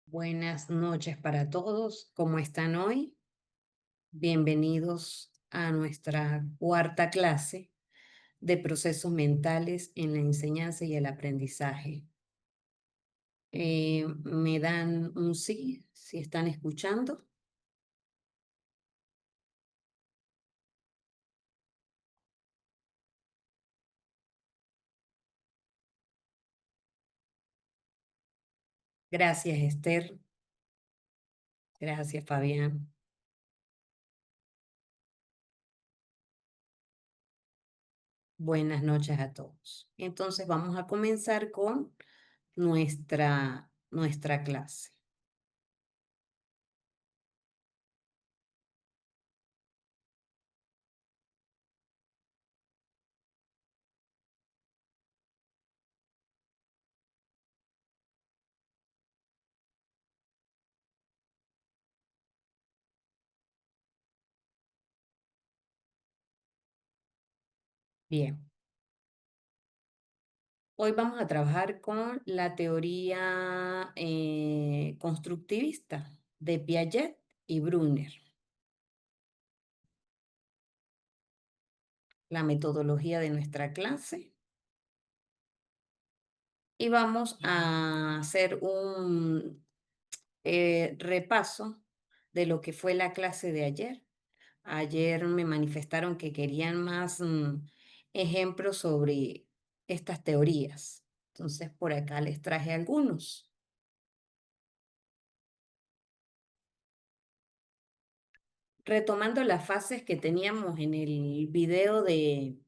Buenas noches para todos. ¿Cómo están hoy? Bienvenidos a nuestra cuarta clase de procesos mentales en la enseñanza y el aprendizaje. ¿Me dan un sí si están escuchando? Gracias, Esther. Gracias, Fabián. Buenas noches a todos. Entonces vamos a comenzar con nuestra clase. Bien. Hoy vamos a trabajar con la teoría constructivista de Piaget y Brunner, la metodología de nuestra clase. Y vamos a hacer un repaso de lo que fue la clase de ayer. Ayer me manifestaron que querían más ejemplos sobre estas teorías. Entonces, por acá les traje algunos. Retomando las fases que teníamos en el video del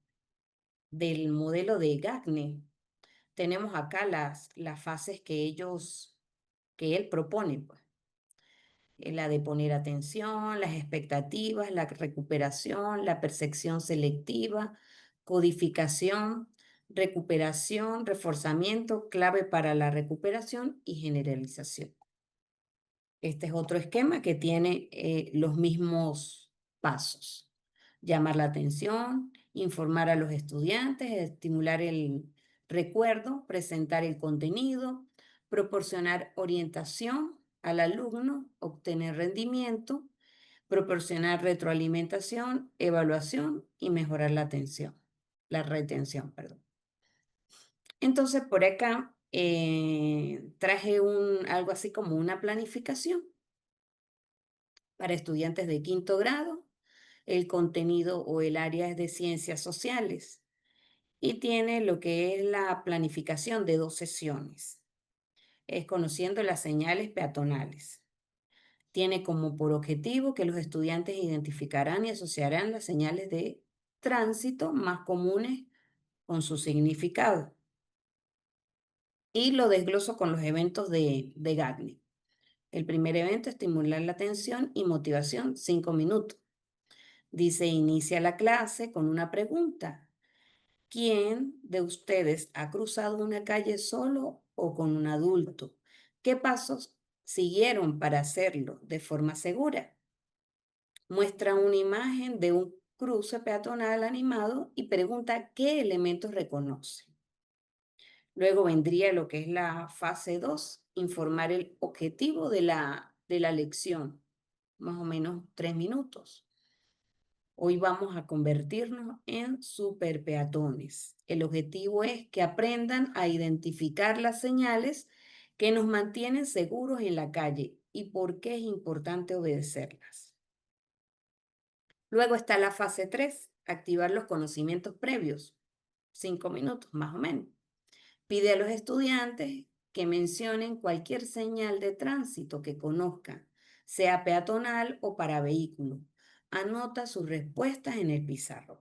modelo de Gagne, tenemos acá las fases que él propone, pues. La de poner atención, las expectativas, la recuperación, la percepción selectiva, codificación, recuperación, reforzamiento, clave para la recuperación y generalización. Este es otro esquema que tiene los mismos pasos. Llamar la atención, informar a los estudiantes, estimular el recuerdo, presentar el contenido, proporcionar orientación al alumno, obtener rendimiento, proporcionar retroalimentación, evaluación y mejorar la retención, perdón. Entonces, por acá traje algo así como una planificación para estudiantes de quinto grado. El contenido o el área es de ciencias sociales y tiene lo que es la planificación de 2 sesiones. Es conociendo las señales peatonales. Tiene como por objetivo que los estudiantes identificarán y asociarán las señales de tránsito más comunes con su significado. Y lo desgloso con los eventos de Gagne. El primer evento, estimular la atención y motivación, 5 minutos. Dice, inicia la clase con una pregunta. ¿Quién de ustedes ha cruzado una calle solo o con un adulto? ¿Qué pasos siguieron para hacerlo de forma segura? Muestra una imagen de un cruce peatonal animado y pregunta qué elementos reconoce. Luego vendría lo que es la fase 2, informar el objetivo de la lección, más o menos 3 minutos. Hoy vamos a convertirnos en superpeatones. El objetivo es que aprendan a identificar las señales que nos mantienen seguros en la calle y por qué es importante obedecerlas. Luego está la fase 3, activar los conocimientos previos, 5 minutos más o menos. Pide a los estudiantes que mencionen cualquier señal de tránsito que conozcan, sea peatonal o para vehículo. Anota sus respuestas en el pizarrón.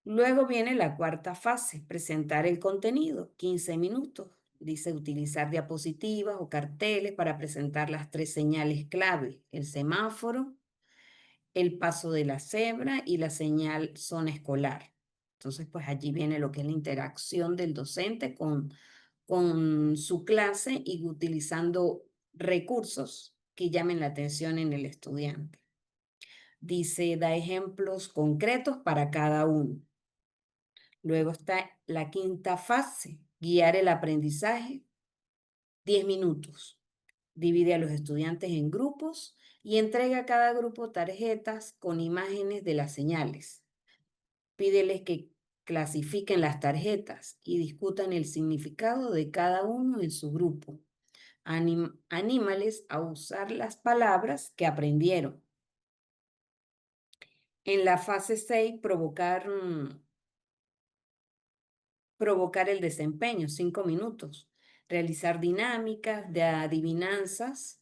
Luego viene la cuarta fase, presentar el contenido, 15 minutos. Dice utilizar diapositivas o carteles para presentar las 3 señales clave, el semáforo, el paso de la cebra y la señal zona escolar. Entonces, pues allí viene lo que es la interacción del docente con su clase y utilizando recursos que llamen la atención en el estudiante. Dice, da ejemplos concretos para cada uno. Luego está la quinta fase, guiar el aprendizaje, 10 minutos. Divide a los estudiantes en grupos y entrega a cada grupo tarjetas con imágenes de las señales. Pídeles que clasifiquen las tarjetas y discutan el significado de cada uno en su grupo. Anímales a usar las palabras que aprendieron. En la fase 6, provocar el desempeño, 5 minutos. Realizar dinámicas de adivinanzas,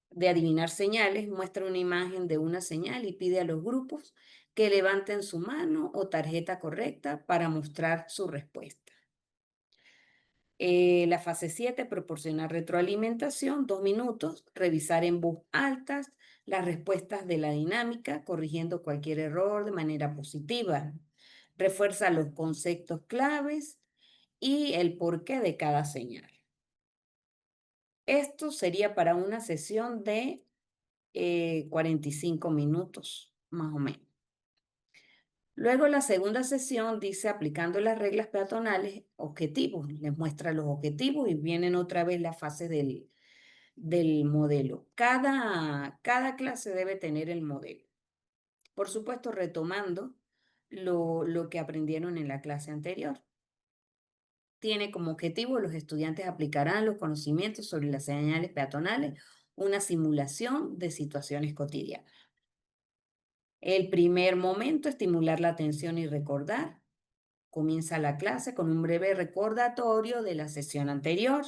de adivinar señales, muestra una imagen de una señal y pide a los grupos que levanten su mano o tarjeta correcta para mostrar su respuesta. La fase 7, proporcionar retroalimentación, 2 minutos, revisar en voz alta las respuestas de la dinámica, corrigiendo cualquier error de manera positiva. Refuerza los conceptos claves y el porqué de cada señal. Esto sería para una sesión de 45 minutos, más o menos. Luego la segunda sesión dice aplicando las reglas peatonales, objetivos. Les muestra los objetivos y vienen otra vez las fases del modelo. Cada clase debe tener el modelo. Por supuesto, retomando lo que aprendieron en la clase anterior. Tiene como objetivo los estudiantes aplicarán los conocimientos sobre las señales peatonales, una simulación de situaciones cotidianas. El primer momento, estimular la atención y recordar. Comienza la clase con un breve recordatorio de la sesión anterior.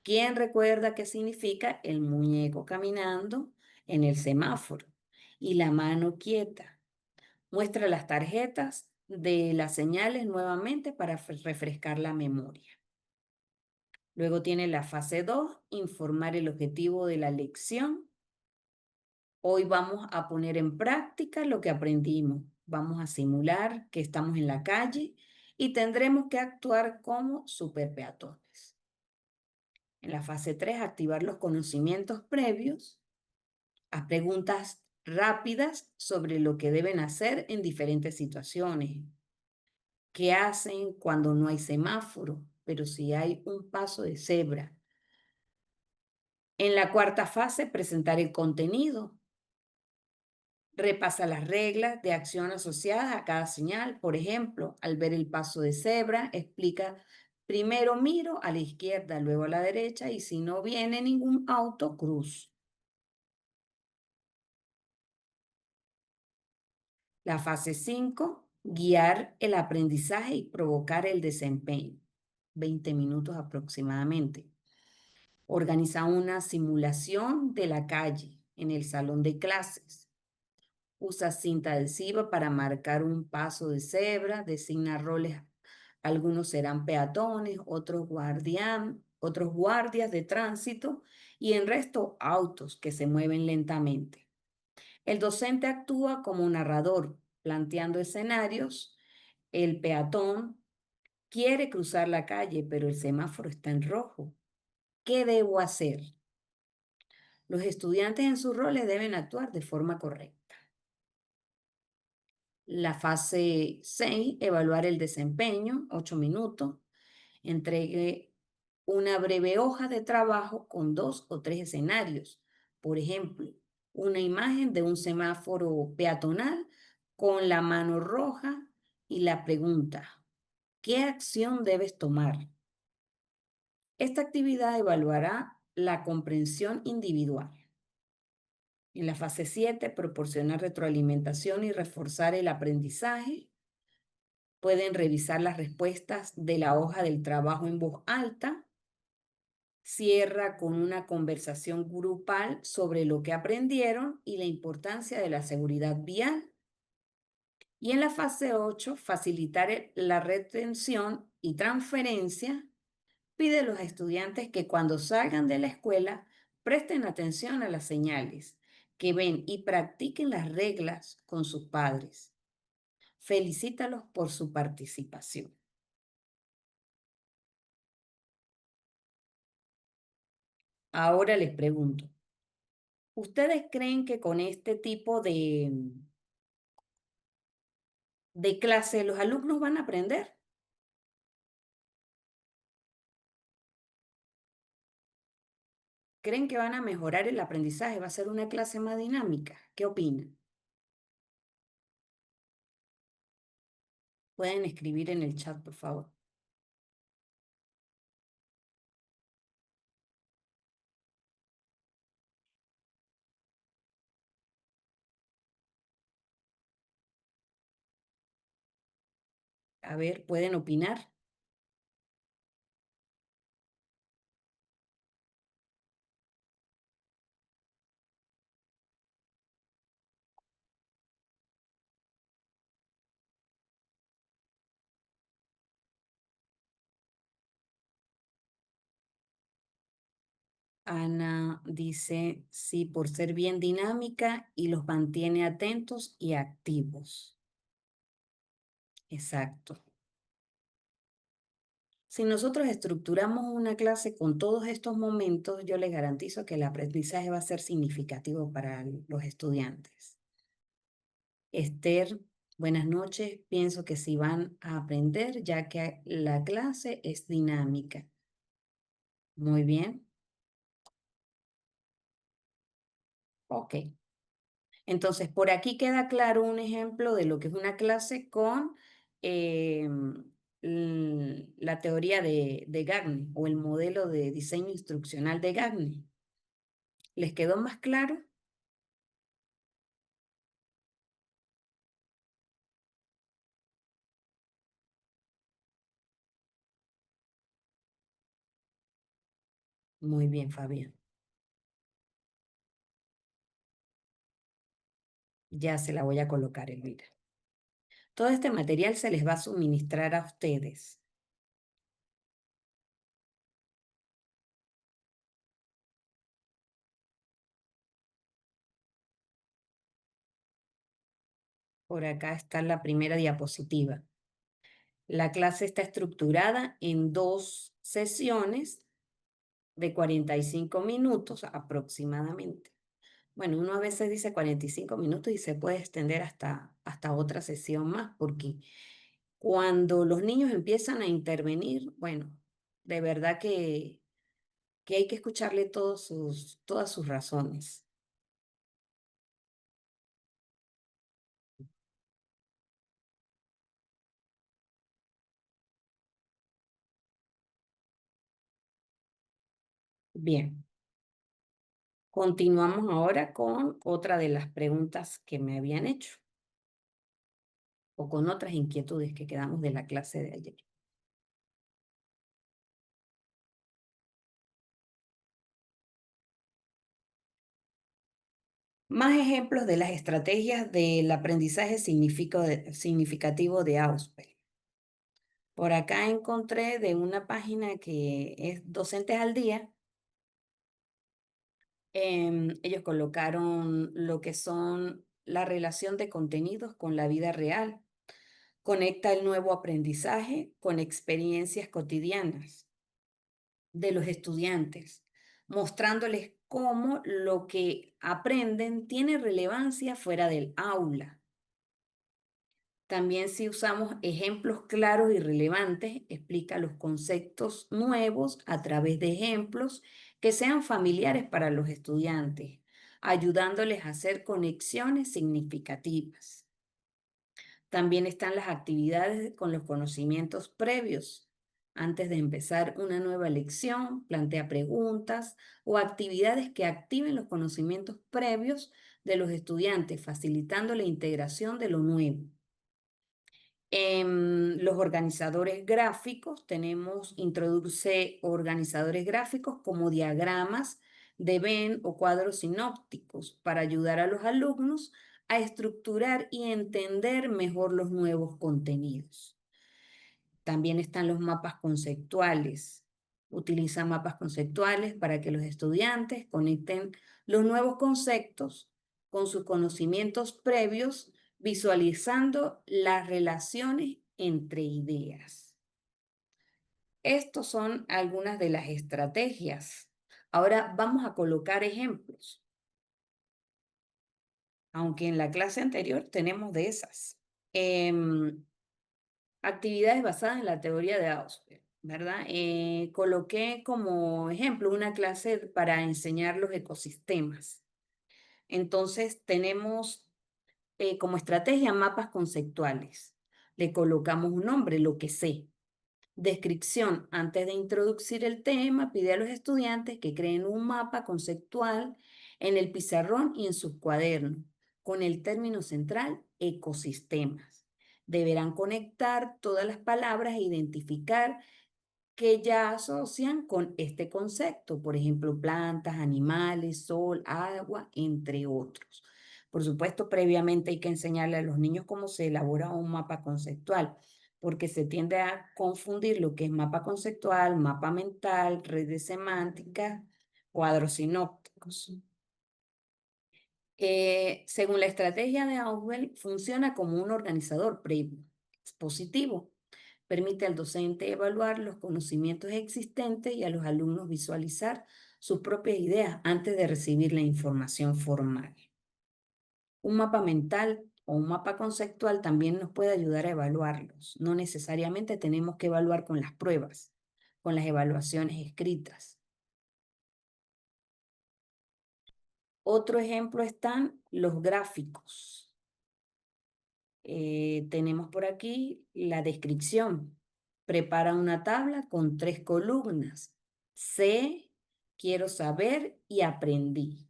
¿Quién recuerda qué significa el muñeco caminando en el semáforo y la mano quieta? Muestra las tarjetas de las señales nuevamente para refrescar la memoria. Luego tiene la fase 2, informar el objetivo de la lección. Hoy vamos a poner en práctica lo que aprendimos. Vamos a simular que estamos en la calle y tendremos que actuar como superpeatones. En la fase 3, activar los conocimientos previos. Haz preguntas rápidas sobre lo que deben hacer en diferentes situaciones. ¿Qué hacen cuando no hay semáforo, pero si hay un paso de cebra? En la cuarta fase, presentar el contenido. Repasa las reglas de acción asociadas a cada señal. Por ejemplo, al ver el paso de cebra, explica, primero miro a la izquierda, luego a la derecha y si no viene ningún auto, cruzo. La fase 5, guiar el aprendizaje y provocar el desempeño. 20 minutos aproximadamente. Organiza una simulación de la calle en el salón de clases. Usa cinta adhesiva para marcar un paso de cebra, designa roles. Algunos serán peatones, otros guardias de tránsito y el resto autos que se mueven lentamente. El docente actúa como narrador, planteando escenarios. El peatón quiere cruzar la calle, pero el semáforo está en rojo. ¿Qué debo hacer? Los estudiantes en sus roles deben actuar de forma correcta. La fase 6, evaluar el desempeño, 8 minutos. Entregue una breve hoja de trabajo con 2 o 3 escenarios. Por ejemplo, una imagen de un semáforo peatonal con la mano roja y la pregunta, ¿qué acción debes tomar? Esta actividad evaluará la comprensión individual. En la fase 7, proporcionar retroalimentación y reforzar el aprendizaje. Pueden revisar las respuestas de la hoja del trabajo en voz alta. Cierra con una conversación grupal sobre lo que aprendieron y la importancia de la seguridad vial. Y en la fase 8, facilitar la retención y transferencia. Pide a los estudiantes que cuando salgan de la escuela presten atención a las señales que ven y practiquen las reglas con sus padres. Felicítalos por su participación. Ahora les pregunto, ¿Ustedes creen que con este tipo de clase los alumnos van a aprender? ¿Creen que van a mejorar el aprendizaje? ¿Va a ser una clase más dinámica? ¿Qué opinan? Pueden escribir en el chat, por favor. A ver, pueden opinar. Ana dice, sí, por ser bien dinámica y los mantiene atentos y activos. Exacto. Si nosotros estructuramos una clase con todos estos momentos, yo les garantizo que el aprendizaje va a ser significativo para los estudiantes. Esther, buenas noches. Pienso que sí van a aprender ya que la clase es dinámica. Muy bien. Ok. Entonces, por aquí queda claro un ejemplo de lo que es una clase con eh, la teoría de Gagné o el modelo de diseño instruccional de Gagné. ¿Les quedó más claro? Muy bien, Fabián. Ya se la voy a colocar, Elvira. Todo este material se les va a suministrar a ustedes. Por acá está la primera diapositiva. La clase está estructurada en dos sesiones de 45 minutos aproximadamente. Bueno, uno a veces dice 45 minutos y se puede extender hasta otra sesión más, porque cuando los niños empiezan a intervenir, bueno, de verdad que hay que escucharle todas sus razones. Bien, continuamos ahora con otra de las preguntas que me habían hecho o con otras inquietudes que quedamos de la clase de ayer. Más ejemplos de las estrategias del aprendizaje significativo de Auspex. Por acá encontré de una página que es Docentes al Día. Ellos colocaron lo que son la relación de contenidos con la vida real. Conecta el nuevo aprendizaje con experiencias cotidianas de los estudiantes, mostrándoles cómo lo que aprenden tiene relevancia fuera del aula. También si usamos ejemplos claros y relevantes, explica los conceptos nuevos a través de ejemplos que sean familiares para los estudiantes, ayudándoles a hacer conexiones significativas. También están las actividades con los conocimientos previos. Antes de empezar una nueva lección, plantea preguntas o actividades que activen los conocimientos previos de los estudiantes, facilitando la integración de lo nuevo. En los organizadores gráficos tenemos, introduce organizadores gráficos como diagramas de Venn o cuadros sinópticos para ayudar a los alumnos a estructurar y entender mejor los nuevos contenidos. También están los mapas conceptuales. Utiliza mapas conceptuales para que los estudiantes conecten los nuevos conceptos con sus conocimientos previos, visualizando las relaciones entre ideas. Estos son algunas de las estrategias. Ahora vamos a colocar ejemplos. aunque en la clase anterior tenemos de esas. Em, Actividades basadas en la teoría de Ausubel, ¿verdad? Coloqué como ejemplo una clase para enseñar los ecosistemas. Entonces tenemos como estrategia mapas conceptuales. Le colocamos un nombre, lo que sé. Descripción. Antes de introducir el tema, pide a los estudiantes que creen un mapa conceptual en el pizarrón y en sus cuadernos, con el término central, ecosistemas. Deberán conectar todas las palabras e identificar que ya asocian con este concepto, por ejemplo, plantas, animales, sol, agua, entre otros. Por supuesto, previamente hay que enseñarle a los niños cómo se elabora un mapa conceptual, porque se tiende a confundir lo que es mapa conceptual, mapa mental, redes semánticas, cuadros sinópticos. Según la estrategia de Auswell, funciona como un organizador previo, expositivo. Permite al docente evaluar los conocimientos existentes y a los alumnos visualizar sus propias ideas antes de recibir la información formal. Un mapa mental o un mapa conceptual también nos puede ayudar a evaluarlos. No necesariamente tenemos que evaluar con las pruebas, con las evaluaciones escritas. Otro ejemplo están los gráficos. Tenemos por aquí la descripción. Prepara una tabla con 3 columnas. Sé, quiero saber y aprendí.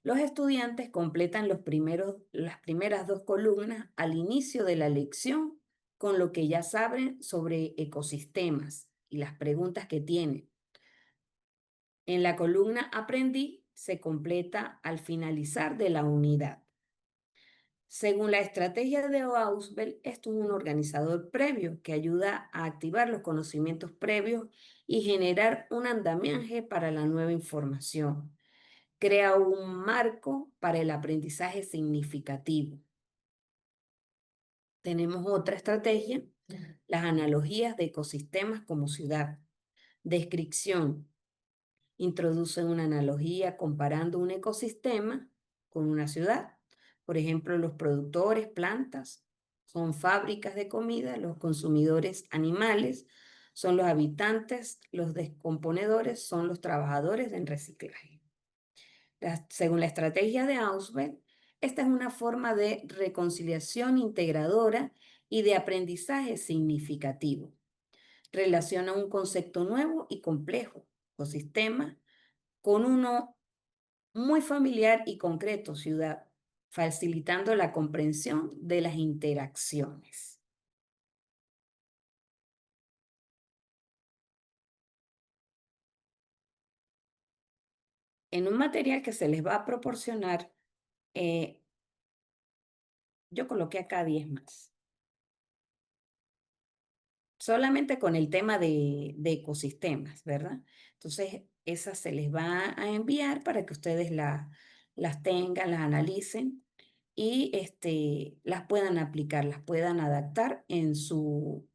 Los estudiantes completan las primeras 2 columnas al inicio de la lección con lo que ya saben sobre ecosistemas y las preguntas que tienen. En la columna aprendí se completa al finalizar de la unidad. Según la estrategia de Ausubel, esto es un organizador previo que ayuda a activar los conocimientos previos y generar un andamiaje para la nueva información. Crea un marco para el aprendizaje significativo. Tenemos otra estrategia, las analogías de ecosistemas como ciudad. Descripción. Introduce una analogía comparando un ecosistema con una ciudad. Por ejemplo, los productores, plantas, son fábricas de comida, los consumidores, animales, son los habitantes, los descomponedores, son los trabajadores en reciclaje. Según la estrategia de Ausubel, esta es una forma de reconciliación integradora y de aprendizaje significativo. Relaciona un concepto nuevo y complejo, ecosistema, con uno muy familiar y concreto, ciudad, facilitando la comprensión de las interacciones. En un material que se les va a proporcionar, eh, yo coloqué acá 10 más. Solamente con el tema de ecosistemas, ¿verdad? Entonces, esas se les va a enviar para que ustedes las tengan, las analicen y las puedan aplicar, las puedan adaptar en su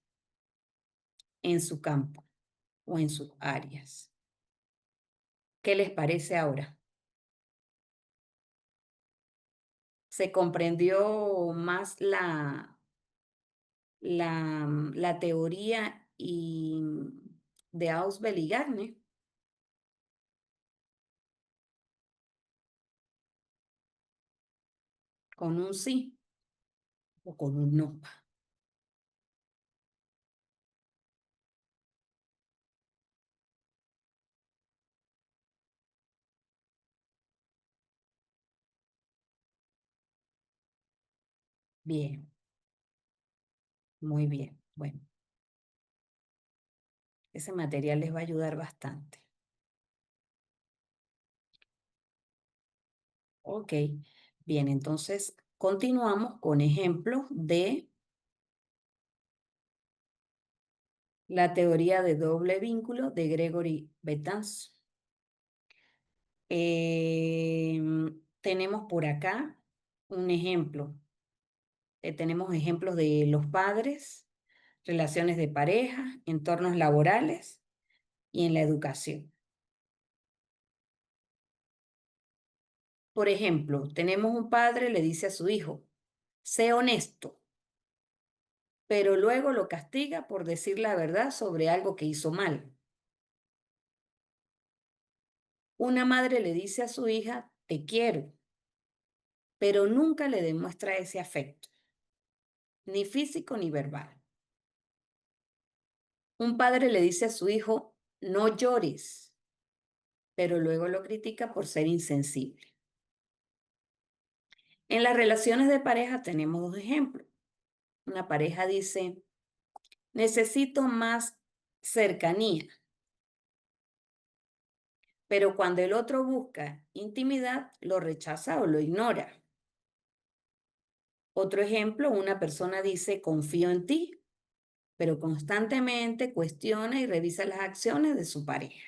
campo o en sus áreas. ¿Qué les parece ahora? ¿Se comprendió más la teoría de Ausubel y Gardner con un sí o con un no? Bien, muy bien. Bueno, ese material les va a ayudar bastante. Ok, bien, entonces continuamos con ejemplos de la teoría de doble vínculo de Gregory Betance. Tenemos por acá un ejemplo. Tenemos ejemplos de los padres, relaciones de pareja, entornos laborales y en la educación. Por ejemplo, tenemos un padre le dice a su hijo, sé honesto, pero luego lo castiga por decir la verdad sobre algo que hizo mal. Una madre le dice a su hija, te quiero, pero nunca le demuestra ese afecto, ni físico ni verbal. Un padre le dice a su hijo, no llores, pero luego lo critica por ser insensible. En las relaciones de pareja tenemos dos ejemplos. Una pareja dice, necesito más cercanía, pero cuando el otro busca intimidad, lo rechaza o lo ignora. Otro ejemplo, una persona dice, confío en ti, pero constantemente cuestiona y revisa las acciones de su pareja.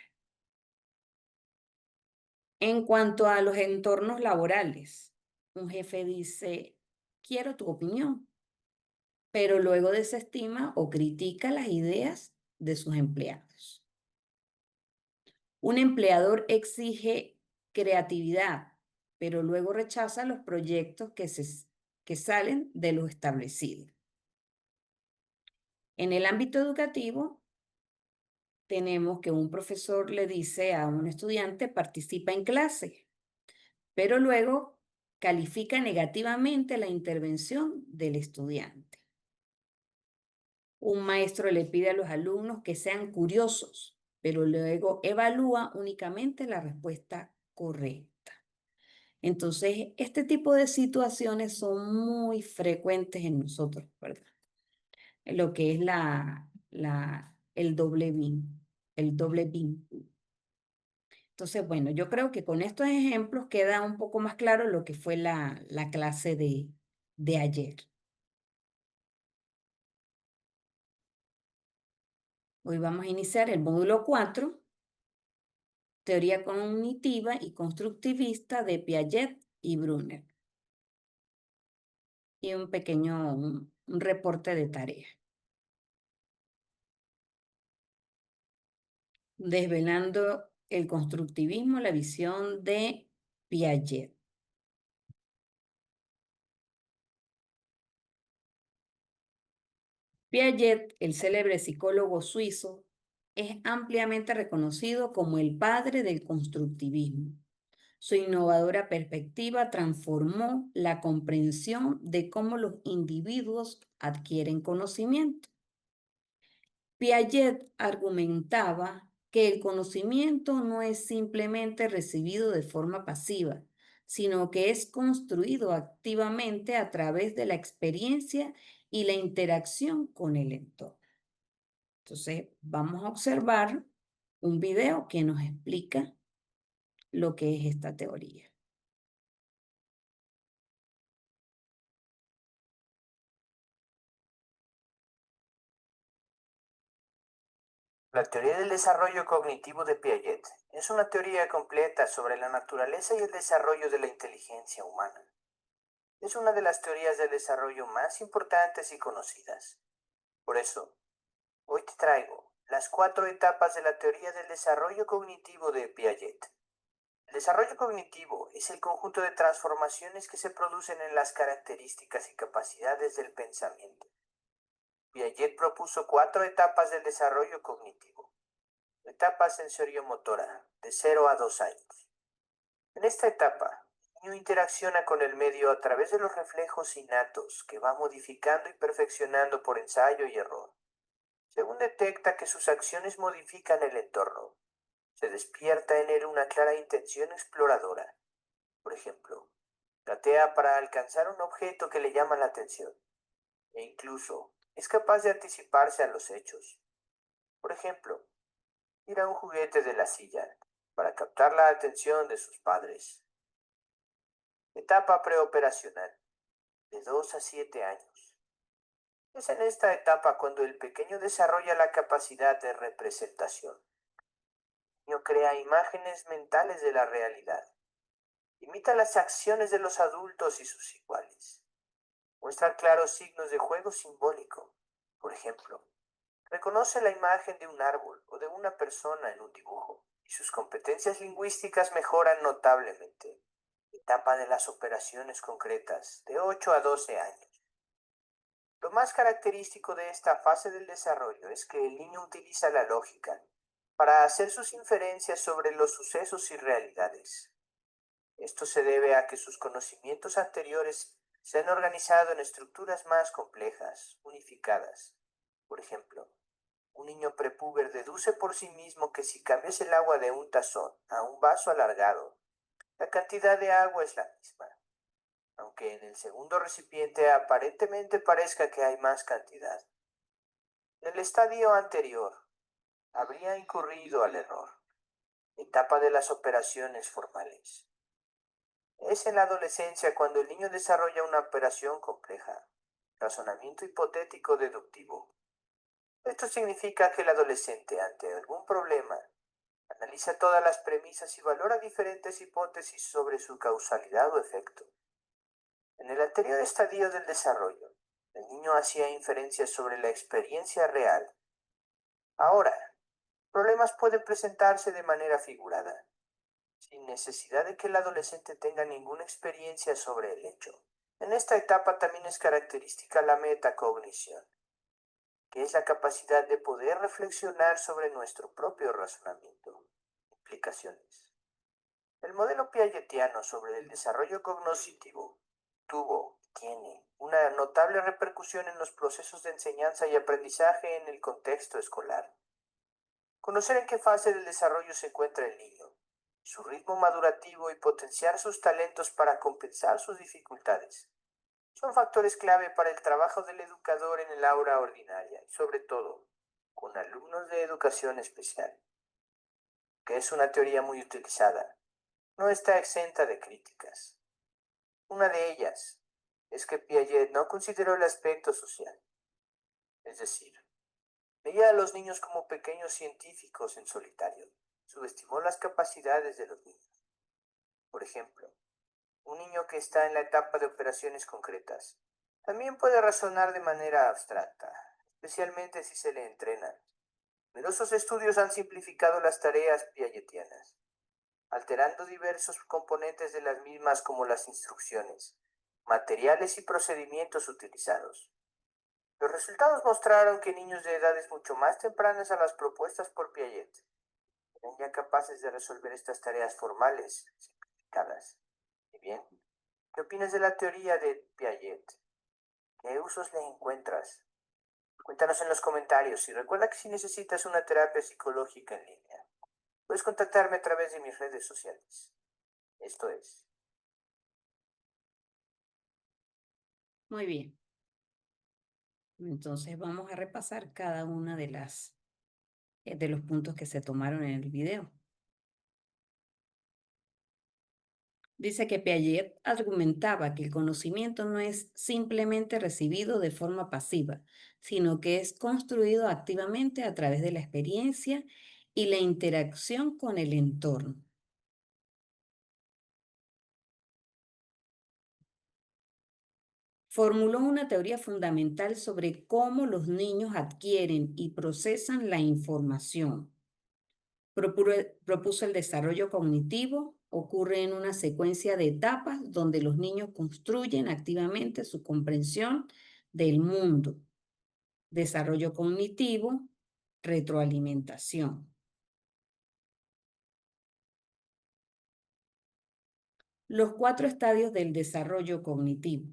En cuanto a los entornos laborales, un jefe dice, quiero tu opinión, pero luego desestima o critica las ideas de sus empleados. Un empleador exige creatividad, pero luego rechaza los proyectos que salen de lo establecido. En el ámbito educativo, tenemos que un profesor le dice a un estudiante, participa en clase, pero luego califica negativamente la intervención del estudiante. Un maestro le pide a los alumnos que sean curiosos, pero luego evalúa únicamente la respuesta correcta. Entonces, este tipo de situaciones son muy frecuentes en nosotros, ¿verdad? En lo que es el doble BIM, el doble BIM. Entonces, bueno, yo creo que con estos ejemplos queda un poco más claro lo que fue la clase de ayer. Hoy vamos a iniciar el módulo 4, teoría cognitiva y constructivista de Piaget y Brunner, y un pequeño un reporte de tarea. Desvelando el constructivismo, la visión de Piaget. Piaget, el célebre psicólogo suizo, es ampliamente reconocido como el padre del constructivismo. Su innovadora perspectiva transformó la comprensión de cómo los individuos adquieren conocimiento. Piaget argumentaba que el conocimiento no es simplemente recibido de forma pasiva, sino que es construido activamente a través de la experiencia y la interacción con el entorno. Entonces, vamos a observar un video que nos explica lo que es esta teoría. La teoría del desarrollo cognitivo de Piaget es una teoría completa sobre la naturaleza y el desarrollo de la inteligencia humana. Es una de las teorías del desarrollo más importantes y conocidas. Por eso, hoy te traigo las 4 etapas de la teoría del desarrollo cognitivo de Piaget. El desarrollo cognitivo es el conjunto de transformaciones que se producen en las características y capacidades del pensamiento. Piaget propuso 4 etapas del desarrollo cognitivo. Etapa sensoriomotora, de 0 a 2 años. En esta etapa, el niño interacciona con el medio a través de los reflejos innatos que va modificando y perfeccionando por ensayo y error. Según detecta que sus acciones modifican el entorno, se despierta en él una clara intención exploradora. Por ejemplo, gatea para alcanzar un objeto que le llama la atención, e incluso es capaz de anticiparse a los hechos. Por ejemplo, tira un juguete de la silla para captar la atención de sus padres. Etapa preoperacional, de 2 a 7 años. Es en esta etapa cuando el pequeño desarrolla la capacidad de representación. El niño crea imágenes mentales de la realidad. Imita las acciones de los adultos y sus iguales. Muestra claros signos de juego simbólico. Por ejemplo, reconoce la imagen de un árbol o de una persona en un dibujo, y sus competencias lingüísticas mejoran notablemente. Etapa de las operaciones concretas, de 8 a 12 años. Lo más característico de esta fase del desarrollo es que el niño utiliza la lógica para hacer sus inferencias sobre los sucesos y realidades. Esto se debe a que sus conocimientos anteriores se han organizado en estructuras más complejas, unificadas. Por ejemplo, un niño prepúber deduce por sí mismo que si cambias el agua de un tazón a un vaso alargado, la cantidad de agua es la misma, aunque en el segundo recipiente aparentemente parezca que hay más cantidad. En el estadio anterior, habría incurrido al error, etapa de las operaciones formales. Es en la adolescencia cuando el niño desarrolla una operación compleja, razonamiento hipotético deductivo. Esto significa que el adolescente, ante algún problema, analiza todas las premisas y valora diferentes hipótesis sobre su causalidad o efecto. En el anterior estadio del desarrollo, el niño hacía inferencias sobre la experiencia real. Ahora, problemas pueden presentarse de manera figurada, sin necesidad de que el adolescente tenga ninguna experiencia sobre el hecho. En esta etapa también es característica la metacognición, que es la capacidad de poder reflexionar sobre nuestro propio razonamiento. Implicaciones. El modelo piagetiano sobre el desarrollo cognitivo tuvo y tiene una notable repercusión en los procesos de enseñanza y aprendizaje en el contexto escolar. Conocer en qué fase del desarrollo se encuentra el niño, su ritmo madurativo y potenciar sus talentos para compensar sus dificultades son factores clave para el trabajo del educador en el aula ordinaria y sobre todo con alumnos de educación especial, que es una teoría muy utilizada. No está exenta de críticas. Una de ellas es que Piaget no consideró el aspecto social, es decir, veía a los niños como pequeños científicos en solitario, subestimó las capacidades de los niños. Por ejemplo, un niño que está en la etapa de operaciones concretas también puede razonar de manera abstracta, especialmente si se le entrena. Numerosos estudios han simplificado las tareas piagetianas, alterando diversos componentes de las mismas como las instrucciones, materiales y procedimientos utilizados. Los resultados mostraron que niños de edades mucho más tempranas a las propuestas por Piaget eran ya capaces de resolver estas tareas formales, simplificadas. Y bien, ¿qué opinas de la teoría de Piaget? ¿Qué usos le encuentras? Cuéntanos en los comentarios y recuerda que si necesitas una terapia psicológica en línea, puedes contactarme a través de mis redes sociales. Esto es. Muy bien. Entonces vamos a repasar cada una de de los puntos que se tomaron en el video. Dice que Piaget argumentaba que el conocimiento no es simplemente recibido de forma pasiva, sino que es construido activamente a través de la experiencia y la interacción con el entorno. Formuló una teoría fundamental sobre cómo los niños adquieren y procesan la información. Propuso el desarrollo cognitivo, ocurre en una secuencia de etapas donde los niños construyen activamente su comprensión del mundo. Desarrollo cognitivo, retroalimentación. Los 4 estadios del desarrollo cognitivo.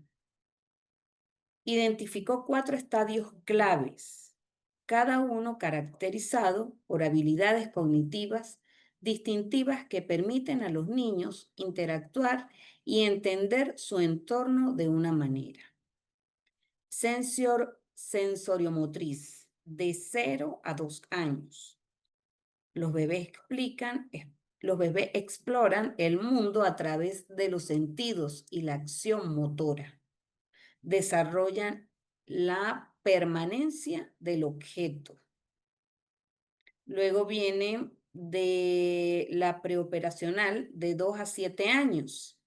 Identificó 4 estadios claves, cada uno caracterizado por habilidades cognitivas distintivas que permiten a los niños interactuar y entender su entorno de una manera. Sensoriomotriz, de 0 a 2 años. Los bebés los bebés exploran el mundo a través de los sentidos y la acción motora. Desarrollan la permanencia del objeto. Luego viene de la preoperacional de 2 a 7 años.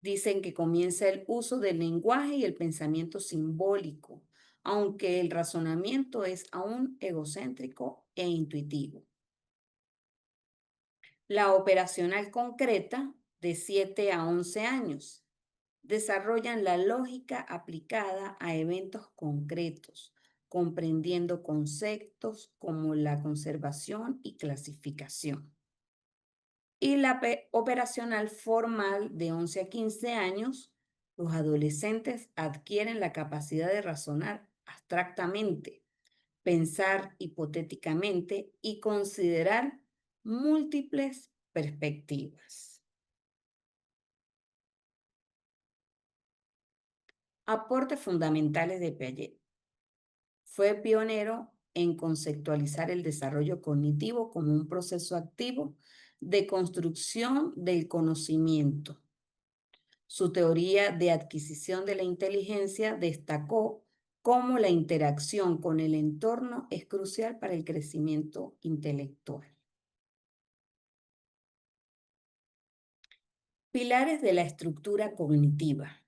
Dicen que comienza el uso del lenguaje y el pensamiento simbólico, aunque el razonamiento es aún egocéntrico e intuitivo. La operacional concreta de 7 a 11 años. Desarrollan la lógica aplicada a eventos concretos, comprendiendo conceptos como la conservación y clasificación. Y la operacional formal de 11 a 15 años, los adolescentes adquieren la capacidad de razonar abstractamente, pensar hipotéticamente y considerar múltiples perspectivas. Aportes fundamentales de Piaget. Fue pionero en conceptualizar el desarrollo cognitivo como un proceso activo de construcción del conocimiento. Su teoría de adquisición de la inteligencia destacó cómo la interacción con el entorno es crucial para el crecimiento intelectual. Pilares de la estructura cognitiva.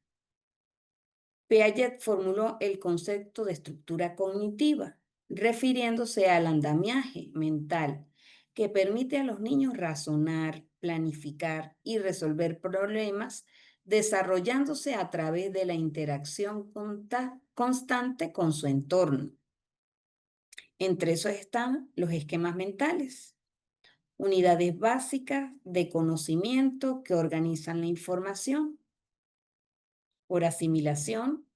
Piaget formuló el concepto de estructura cognitiva, refiriéndose al andamiaje mental que permite a los niños razonar, planificar y resolver problemas, desarrollándose a través de la interacción constante con su entorno. Entre esos están los esquemas mentales, unidades básicas de conocimiento que organizan la información por asimilación,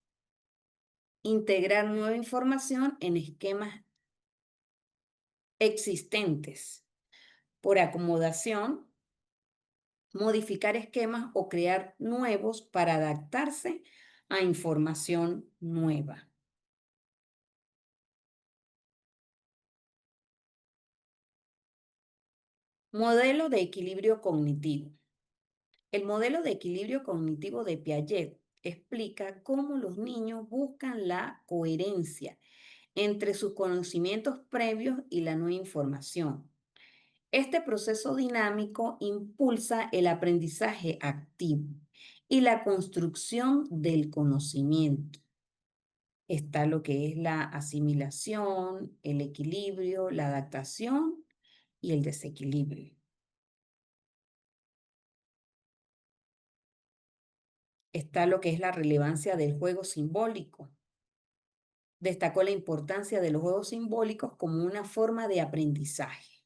integrar nueva información en esquemas existentes, por acomodación, modificar esquemas o crear nuevos para adaptarse a información nueva. Modelo de equilibrio cognitivo. El modelo de equilibrio cognitivo de Piaget explica cómo los niños buscan la coherencia entre sus conocimientos previos y la nueva información. Este proceso dinámico impulsa el aprendizaje activo y la construcción del conocimiento. Está lo que es la asimilación, el equilibrio, la adaptación y el desequilibrio. Está lo que es la relevancia del juego simbólico. Destacó la importancia de los juegos simbólicos como una forma de aprendizaje.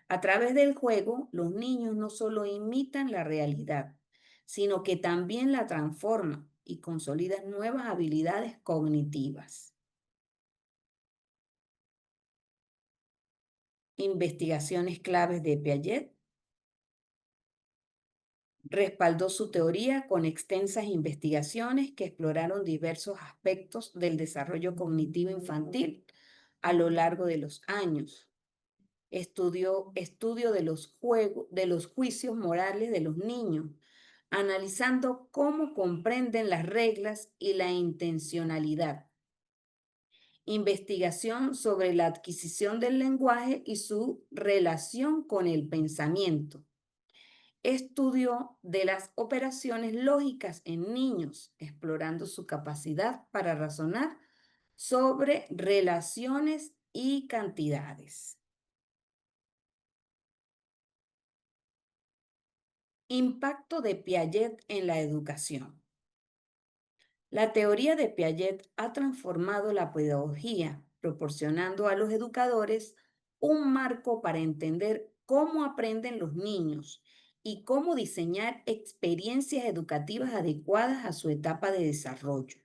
A través del juego, los niños no solo imitan la realidad, sino que también la transforman y consolidan nuevas habilidades cognitivas. Investigaciones claves de Piaget. Respaldó su teoría con extensas investigaciones que exploraron diversos aspectos del desarrollo cognitivo infantil a lo largo de los años. Estudio de de los juicios morales de los niños, analizando cómo comprenden las reglas y la intencionalidad. Investigación sobre la adquisición del lenguaje y su relación con el pensamiento. Estudio de las operaciones lógicas en niños, explorando su capacidad para razonar sobre relaciones y cantidades. Impacto de Piaget en la educación. La teoría de Piaget ha transformado la pedagogía, proporcionando a los educadores un marco para entender cómo aprenden los niños y cómo diseñar experiencias educativas adecuadas a su etapa de desarrollo.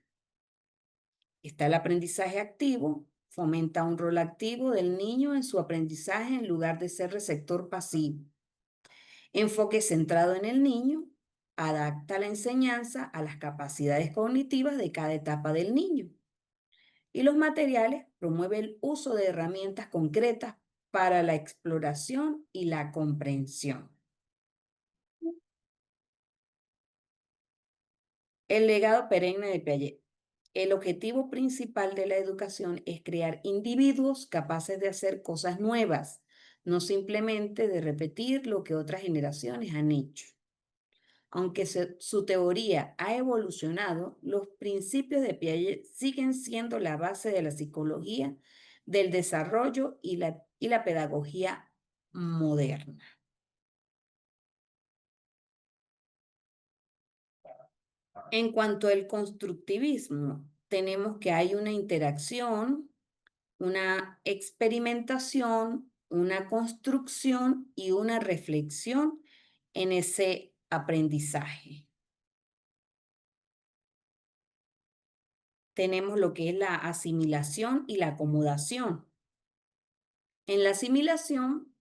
Está el aprendizaje activo, fomenta un rol activo del niño en su aprendizaje en lugar de ser receptor pasivo. Enfoque centrado en el niño, adapta la enseñanza a las capacidades cognitivas de cada etapa del niño. Y los materiales promueve el uso de herramientas concretas para la exploración y la comprensión. El legado perenne de Piaget. El objetivo principal de la educación es crear individuos capaces de hacer cosas nuevas, no simplemente de repetir lo que otras generaciones han hecho. Aunque su teoría ha evolucionado, los principios de Piaget siguen siendo la base de la psicología, del desarrollo y la pedagogía moderna. En cuanto al constructivismo, tenemos que hay una interacción, una experimentación, una construcción y una reflexión en ese aprendizaje. Tenemos lo que es la asimilación y la acomodación. En la asimilación,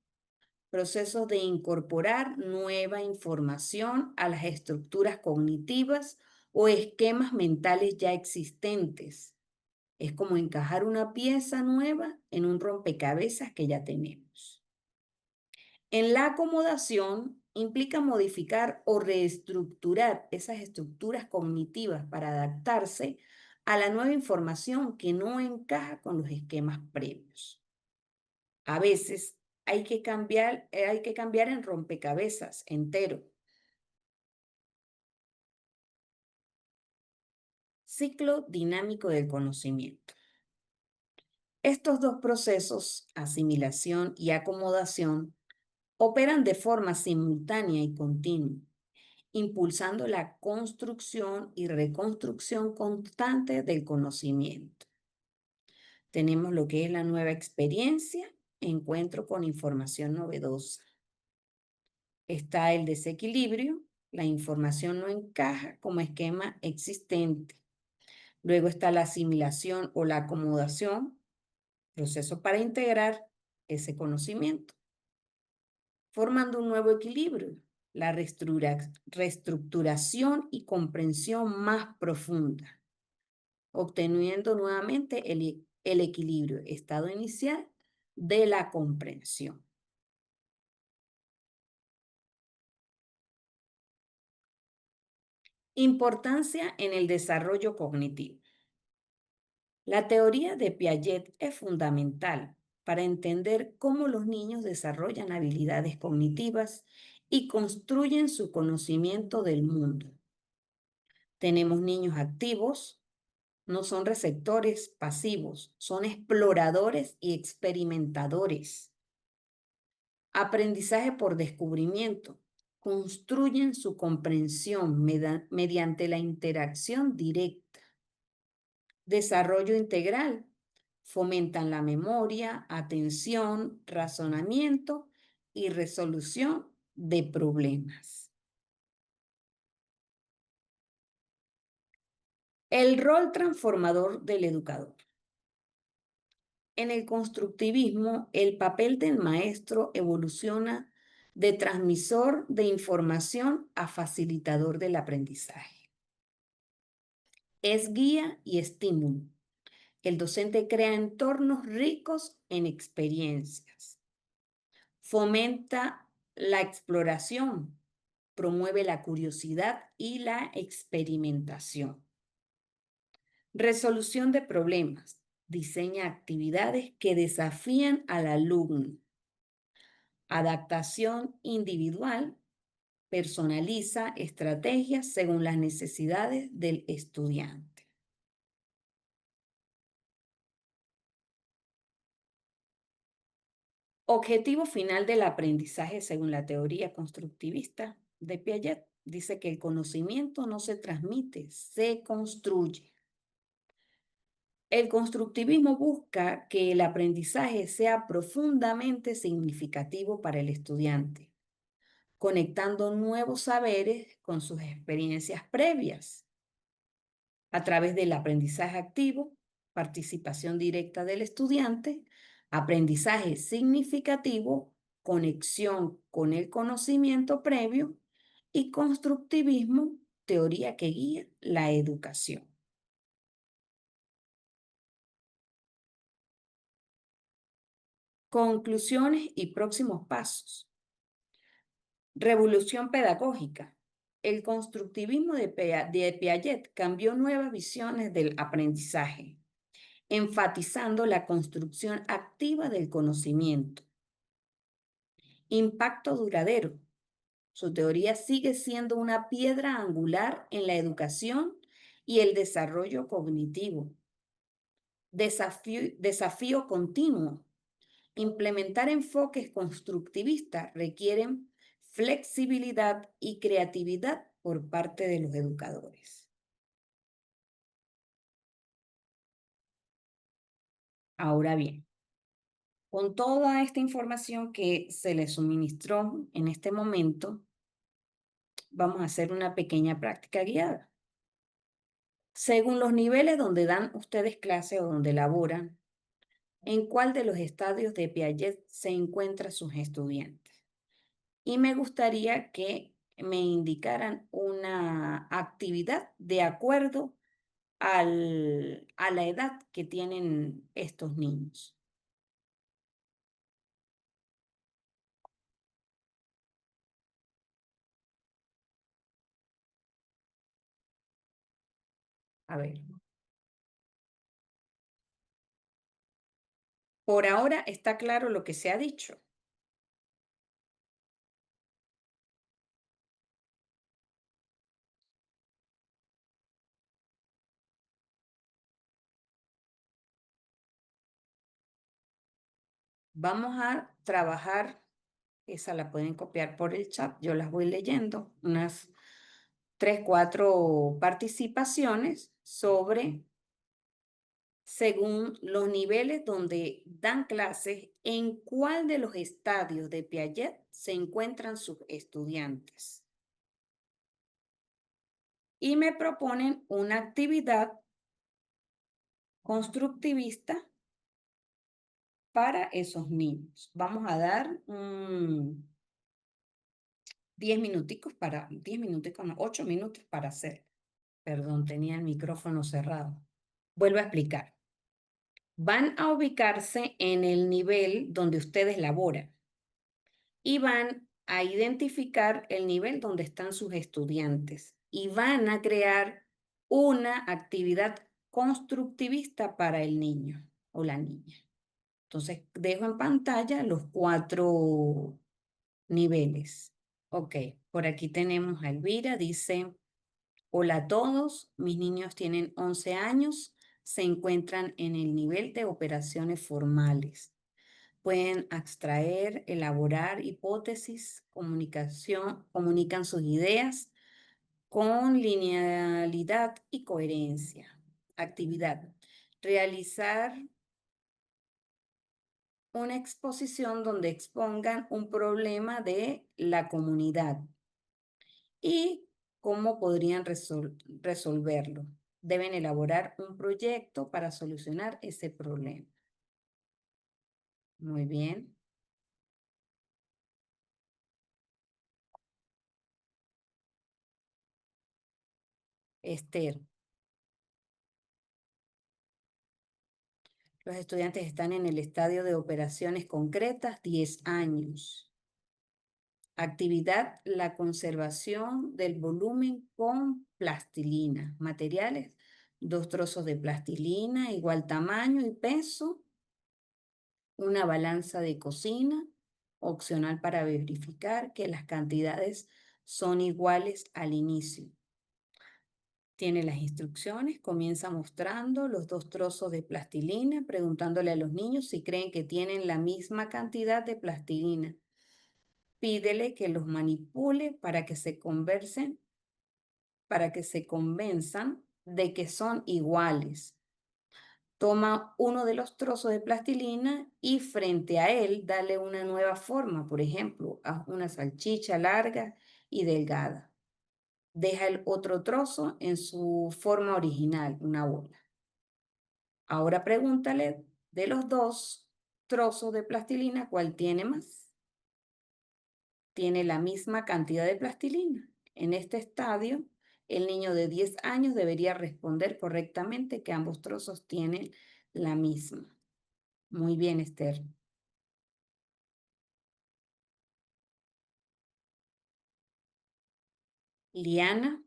procesos de incorporar nueva información a las estructuras cognitivas o esquemas mentales ya existentes. Es como encajar una pieza nueva en un rompecabezas que ya tenemos. En la acomodación implica modificar o reestructurar esas estructuras cognitivas para adaptarse a la nueva información que no encaja con los esquemas previos. A veces hay que cambiar en rompecabezas entero. Ciclo dinámico del conocimiento. Estos dos procesos, asimilación y acomodación, operan de forma simultánea y continua, impulsando la construcción y reconstrucción constante del conocimiento. Tenemos lo que es la nueva experiencia, encuentro con información novedosa. Está el desequilibrio, la información no encaja como esquema existente. Luego está la asimilación o la acomodación, proceso para integrar ese conocimiento, formando un nuevo equilibrio, la reestructuración y comprensión más profunda, obteniendo nuevamente el equilibrio, estado inicial de la comprensión. Importancia en el desarrollo cognitivo. La teoría de Piaget es fundamental para entender cómo los niños desarrollan habilidades cognitivas y construyen su conocimiento del mundo. Tenemos niños activos, no son receptores pasivos, son exploradores y experimentadores. Aprendizaje por descubrimiento. Construyen su comprensión mediante la interacción directa. Desarrollo integral. Fomentan la memoria, atención, razonamiento y resolución de problemas. El rol transformador del educador. En el constructivismo, el papel del maestro evoluciona de transmisor de información a facilitador del aprendizaje. Es guía y estímulo. El docente crea entornos ricos en experiencias. Fomenta la exploración, promueve la curiosidad y la experimentación. Resolución de problemas. Diseña actividades que desafían al alumno. Adaptación individual. Personaliza estrategias según las necesidades del estudiante. Objetivo final del aprendizaje según la teoría constructivista de Piaget. Dice que el conocimiento no se transmite, se construye. El constructivismo busca que el aprendizaje sea profundamente significativo para el estudiante, conectando nuevos saberes con sus experiencias previas. A través del aprendizaje activo, participación directa del estudiante, aprendizaje significativo, conexión con el conocimiento previo y constructivismo, teoría que guía la educación. Conclusiones y próximos pasos. Revolución pedagógica. El constructivismo de Piaget cambió nuevas visiones del aprendizaje, enfatizando la construcción activa del conocimiento. Impacto duradero. Su teoría sigue siendo una piedra angular en la educación y el desarrollo cognitivo. Desafío continuo. Implementar enfoques constructivistas requieren flexibilidad y creatividad por parte de los educadores. Ahora bien, con toda esta información que se les suministró en este momento, vamos a hacer una pequeña práctica guiada. Según los niveles donde dan ustedes clase o donde laboran, ¿en cuál de los estadios de Piaget se encuentran sus estudiantes? Y me gustaría que me indicaran una actividad de acuerdo a la edad que tienen estos niños. A ver, por ahora está claro lo que se ha dicho. Vamos a trabajar, esa la pueden copiar por el chat, yo las voy leyendo, unas 3, 4 participaciones sobre, según los niveles donde dan clases, en cuál de los estadios de Piaget se encuentran sus estudiantes. Y me proponen una actividad constructivista para esos niños. Vamos a dar 10 minuticos para, 10 minuticos, no, 8 minutos para hacer. Perdón, tenía el micrófono cerrado. Vuelvo a explicar. Van a ubicarse en el nivel donde ustedes laboran y van a identificar el nivel donde están sus estudiantes y van a crear una actividad constructivista para el niño o la niña. Entonces, dejo en pantalla los 4 niveles. Ok, por aquí tenemos a Elvira, dice, hola a todos, mis niños tienen 11 años, se encuentran en el nivel de operaciones formales. Pueden abstraer, elaborar hipótesis, comunicación, comunican sus ideas con linealidad y coherencia. Actividad. Realizar una exposición donde expongan un problema de la comunidad y cómo podrían resolverlo. Deben elaborar un proyecto para solucionar ese problema. Muy bien. Esther, los estudiantes están en el estadio de operaciones concretas, 10 años. Actividad, la conservación del volumen con plastilina. Materiales, 2 trozos de plastilina, igual tamaño y peso. Una balanza de cocina, opcional para verificar que las cantidades son iguales al inicio. Tiene las instrucciones, comienza mostrando los 2 trozos de plastilina, preguntándole a los niños si creen que tienen la misma cantidad de plastilina. Pídele que los manipule para que se convenzan de que son iguales. Toma uno de los trozos de plastilina y frente a él dale una nueva forma, por ejemplo, haz una salchicha larga y delgada. Deja el otro trozo en su forma original, una bola. Ahora pregúntale de los 2 trozos de plastilina, ¿cuál tiene más? Tiene la misma cantidad de plastilina. En este estadio, el niño de 10 años debería responder correctamente que ambos trozos tienen la misma. Muy bien, Esther. Liana,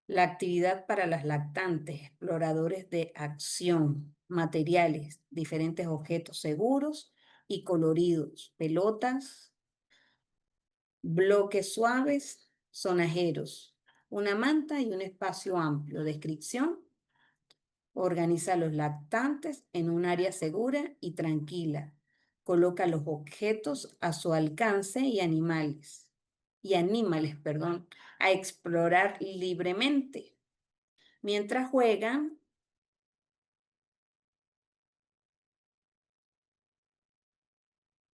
la actividad para las lactantes, exploradores de acción, materiales, diferentes objetos seguros y coloridos, pelotas, bloques suaves, sonajeros, una manta y un espacio amplio. Descripción. Organiza los lactantes en un área segura y tranquila. Coloca los objetos a su alcance y anímales, perdón, a explorar libremente. Mientras juegan,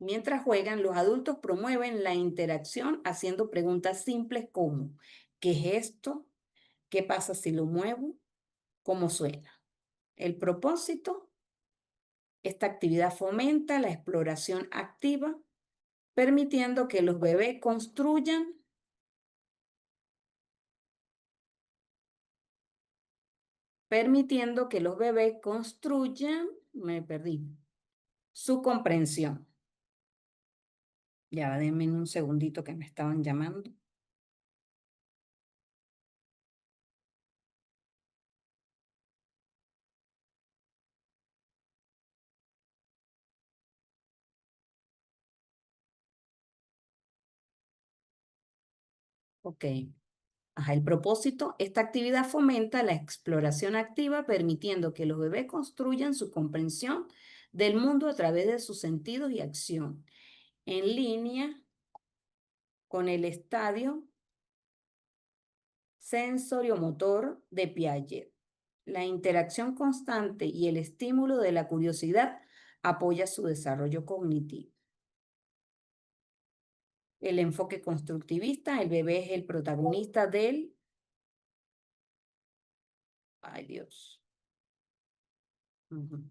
Mientras juegan, los adultos promueven la interacción haciendo preguntas simples como ¿qué es esto? ¿Qué pasa si lo muevo? ¿Cómo suena? El propósito, esta actividad fomenta la exploración activa, permitiendo que los bebés construyan, me perdí, su comprensión. Ya, denme un segundito que me estaban llamando. Ok. Ajá, el propósito, esta actividad fomenta la exploración activa, permitiendo que los bebés construyan su comprensión del mundo a través de sus sentidos y acción, en línea con el estadio sensoriomotor de Piaget. La interacción constante y el estímulo de la curiosidad apoya su desarrollo cognitivo. El enfoque constructivista, el bebé es el protagonista del... Ay, Dios. Ujú.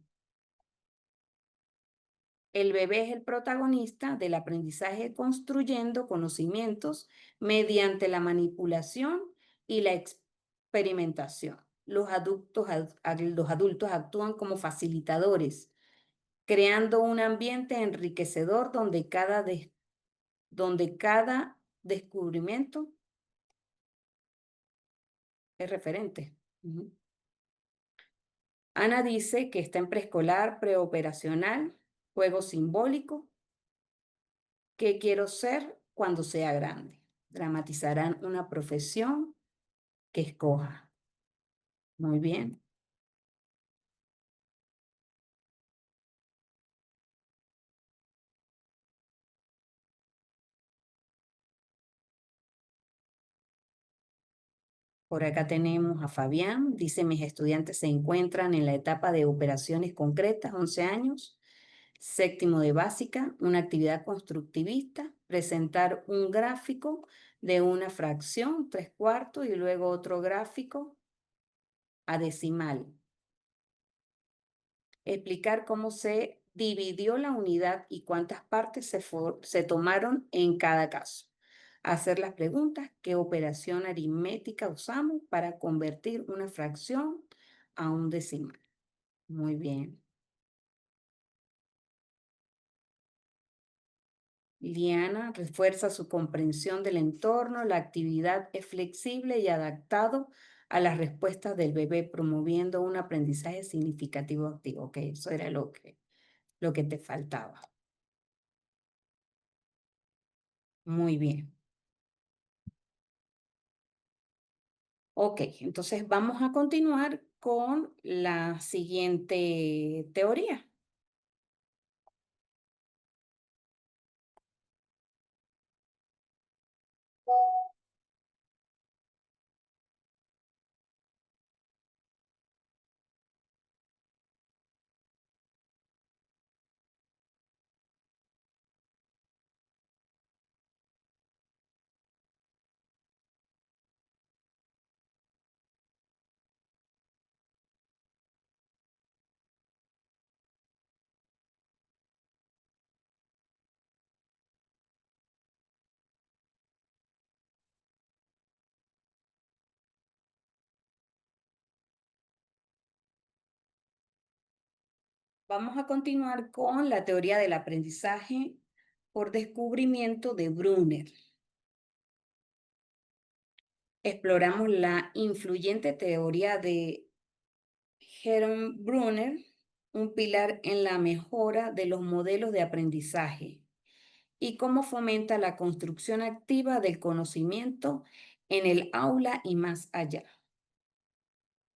El bebé es el protagonista del aprendizaje construyendo conocimientos mediante la manipulación y la experimentación. Los adultos actúan como facilitadores, creando un ambiente enriquecedor donde cada descubrimiento es referente. Ujú. Ana dice que está en preescolar, preoperacional, juego simbólico. ¿Qué quiero ser cuando sea grande? Dramatizarán una profesión que escoja. Muy bien. Por acá tenemos a Fabián. Dice, mis estudiantes se encuentran en la etapa de operaciones concretas, 11 años. Séptimo de básica, una actividad constructivista, presentar un gráfico de una fracción, 3/4, y luego otro gráfico a decimal. Explicar cómo se dividió la unidad y cuántas partes se tomaron en cada caso. Hacer las preguntas, ¿qué operación aritmética usamos para convertir una fracción a un decimal? Muy bien. Liana refuerza su comprensión del entorno, la actividad es flexible y adaptado a las respuestas del bebé, promoviendo un aprendizaje significativo activo. Ok, eso era lo que te faltaba. Muy bien. Ok, entonces vamos a continuar con la siguiente teoría. Vamos a continuar con la teoría del aprendizaje por descubrimiento de Brunner. Exploramos la influyente teoría de Jerome Brunner, un pilar en la mejora de los modelos de aprendizaje, y cómo fomenta la construcción activa del conocimiento en el aula y más allá.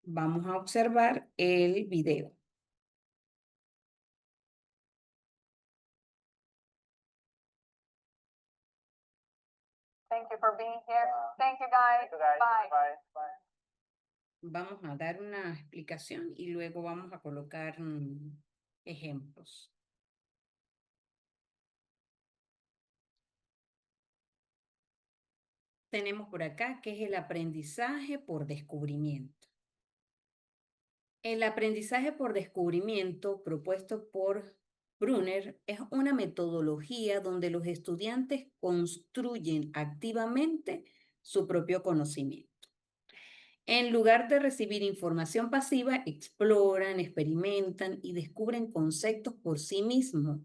Vamos a observar el video. Thank you for being here. Thank you guys. Bye. Bye. Vamos a dar una explicación y luego vamos a colocar ejemplos. Tenemos por acá que es el aprendizaje por descubrimiento. El aprendizaje por descubrimiento propuesto por Brunner es una metodología donde los estudiantes construyen activamente su propio conocimiento. En lugar de recibir información pasiva, exploran, experimentan y descubren conceptos por sí mismos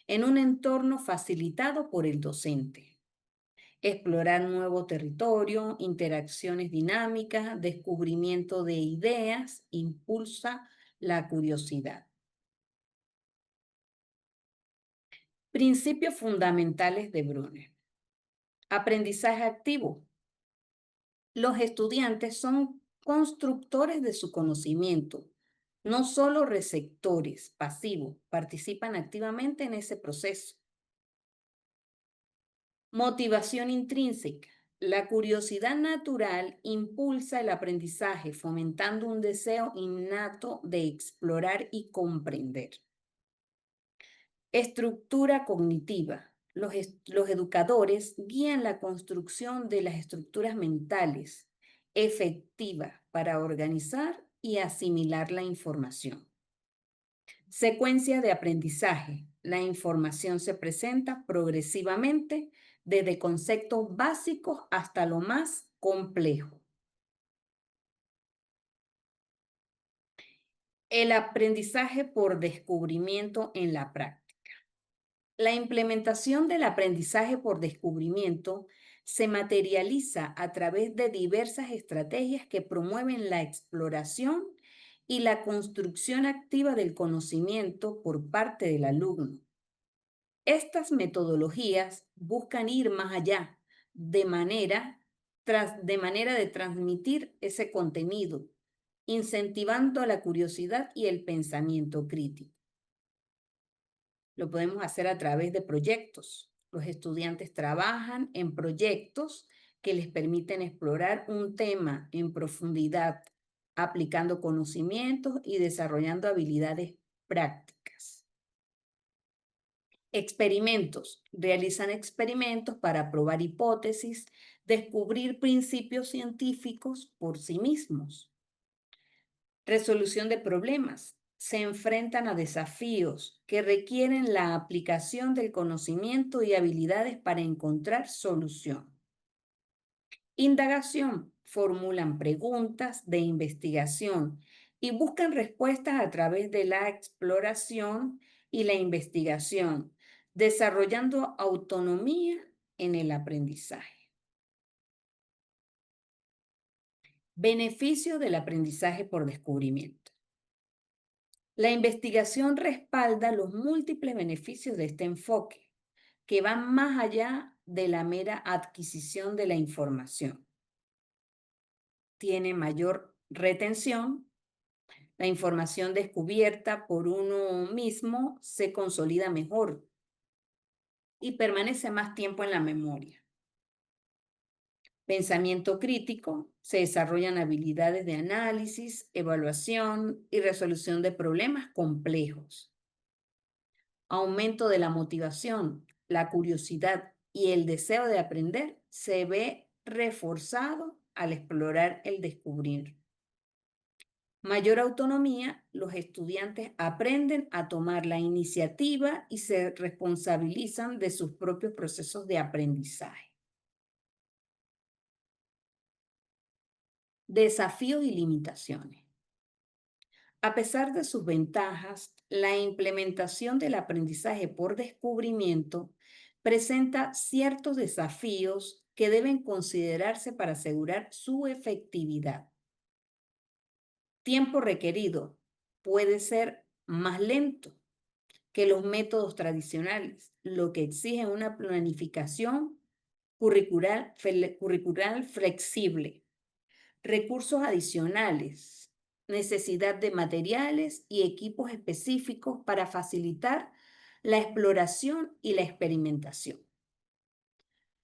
en un entorno facilitado por el docente. Explorar nuevo territorio, interacciones dinámicas, descubrimiento de ideas, impulsa la curiosidad. Principios fundamentales de Brunner. Aprendizaje activo. Los estudiantes son constructores de su conocimiento, no solo receptores pasivos, participan activamente en ese proceso. Motivación intrínseca. La curiosidad natural impulsa el aprendizaje, fomentando un deseo innato de explorar y comprender. Estructura cognitiva. Los educadores guían la construcción de las estructuras mentales efectivas para organizar y asimilar la información. Secuencia de aprendizaje. La información se presenta progresivamente desde conceptos básicos hasta lo más complejo. El aprendizaje por descubrimiento en la práctica. La implementación del aprendizaje por descubrimiento se materializa a través de diversas estrategias que promueven la exploración y la construcción activa del conocimiento por parte del alumno. Estas metodologías buscan ir más allá de manera de transmitir ese contenido, incentivando la curiosidad y el pensamiento crítico. Lo podemos hacer a través de proyectos. Los estudiantes trabajan en proyectos que les permiten explorar un tema en profundidad, aplicando conocimientos y desarrollando habilidades prácticas. Experimentos. Realizan experimentos para probar hipótesis, descubrir principios científicos por sí mismos. Resolución de problemas. Se enfrentan a desafíos que requieren la aplicación del conocimiento y habilidades para encontrar solución. Indagación. Formulan preguntas de investigación y buscan respuestas a través de la exploración y la investigación, desarrollando autonomía en el aprendizaje. Beneficio del aprendizaje por descubrimiento. La investigación respalda los múltiples beneficios de este enfoque, que van más allá de la mera adquisición de la información. Tiene mayor retención, la información descubierta por uno mismo se consolida mejor y permanece más tiempo en la memoria. Pensamiento crítico, se desarrollan habilidades de análisis, evaluación y resolución de problemas complejos. Aumento de la motivación, la curiosidad y el deseo de aprender se ve reforzado al explorar el descubrir. Mayor autonomía, los estudiantes aprenden a tomar la iniciativa y se responsabilizan de sus propios procesos de aprendizaje. Desafíos y limitaciones. A pesar de sus ventajas, la implementación del aprendizaje por descubrimiento presenta ciertos desafíos que deben considerarse para asegurar su efectividad. Tiempo requerido puede ser más lento que los métodos tradicionales, lo que exige una planificación curricular flexible. Recursos adicionales, necesidad de materiales y equipos específicos para facilitar la exploración y la experimentación.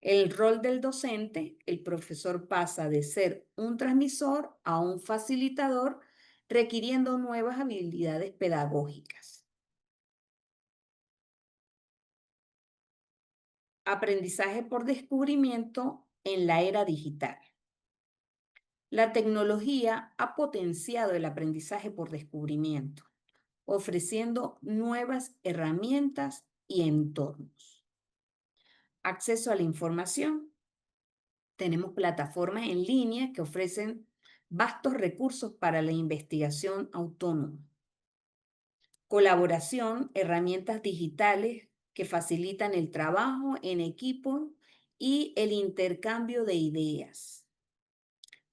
El rol del docente, el profesor pasa de ser un transmisor a un facilitador, requiriendo nuevas habilidades pedagógicas. Aprendizaje por descubrimiento en la era digital. La tecnología ha potenciado el aprendizaje por descubrimiento, ofreciendo nuevas herramientas y entornos. Acceso a la información. Tenemos plataformas en línea que ofrecen vastos recursos para la investigación autónoma. Colaboración, herramientas digitales que facilitan el trabajo en equipo y el intercambio de ideas.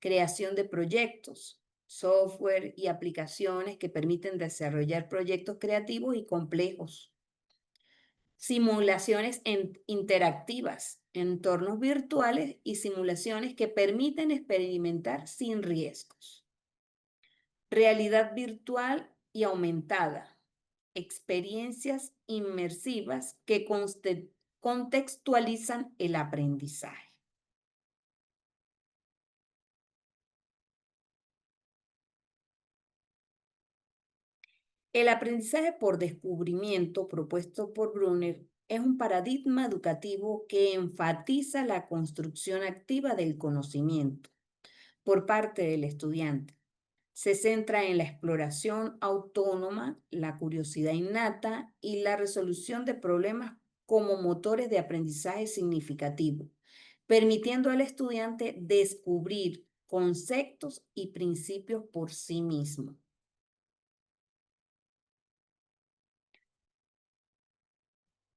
Creación de proyectos, software y aplicaciones que permiten desarrollar proyectos creativos y complejos. Simulaciones interactivas, entornos virtuales y simulaciones que permiten experimentar sin riesgos. Realidad virtual y aumentada, experiencias inmersivas que contextualizan el aprendizaje. El aprendizaje por descubrimiento propuesto por Brunner es un paradigma educativo que enfatiza la construcción activa del conocimiento por parte del estudiante. Se centra en la exploración autónoma, la curiosidad innata y la resolución de problemas como motores de aprendizaje significativo, permitiendo al estudiante descubrir conceptos y principios por sí mismo.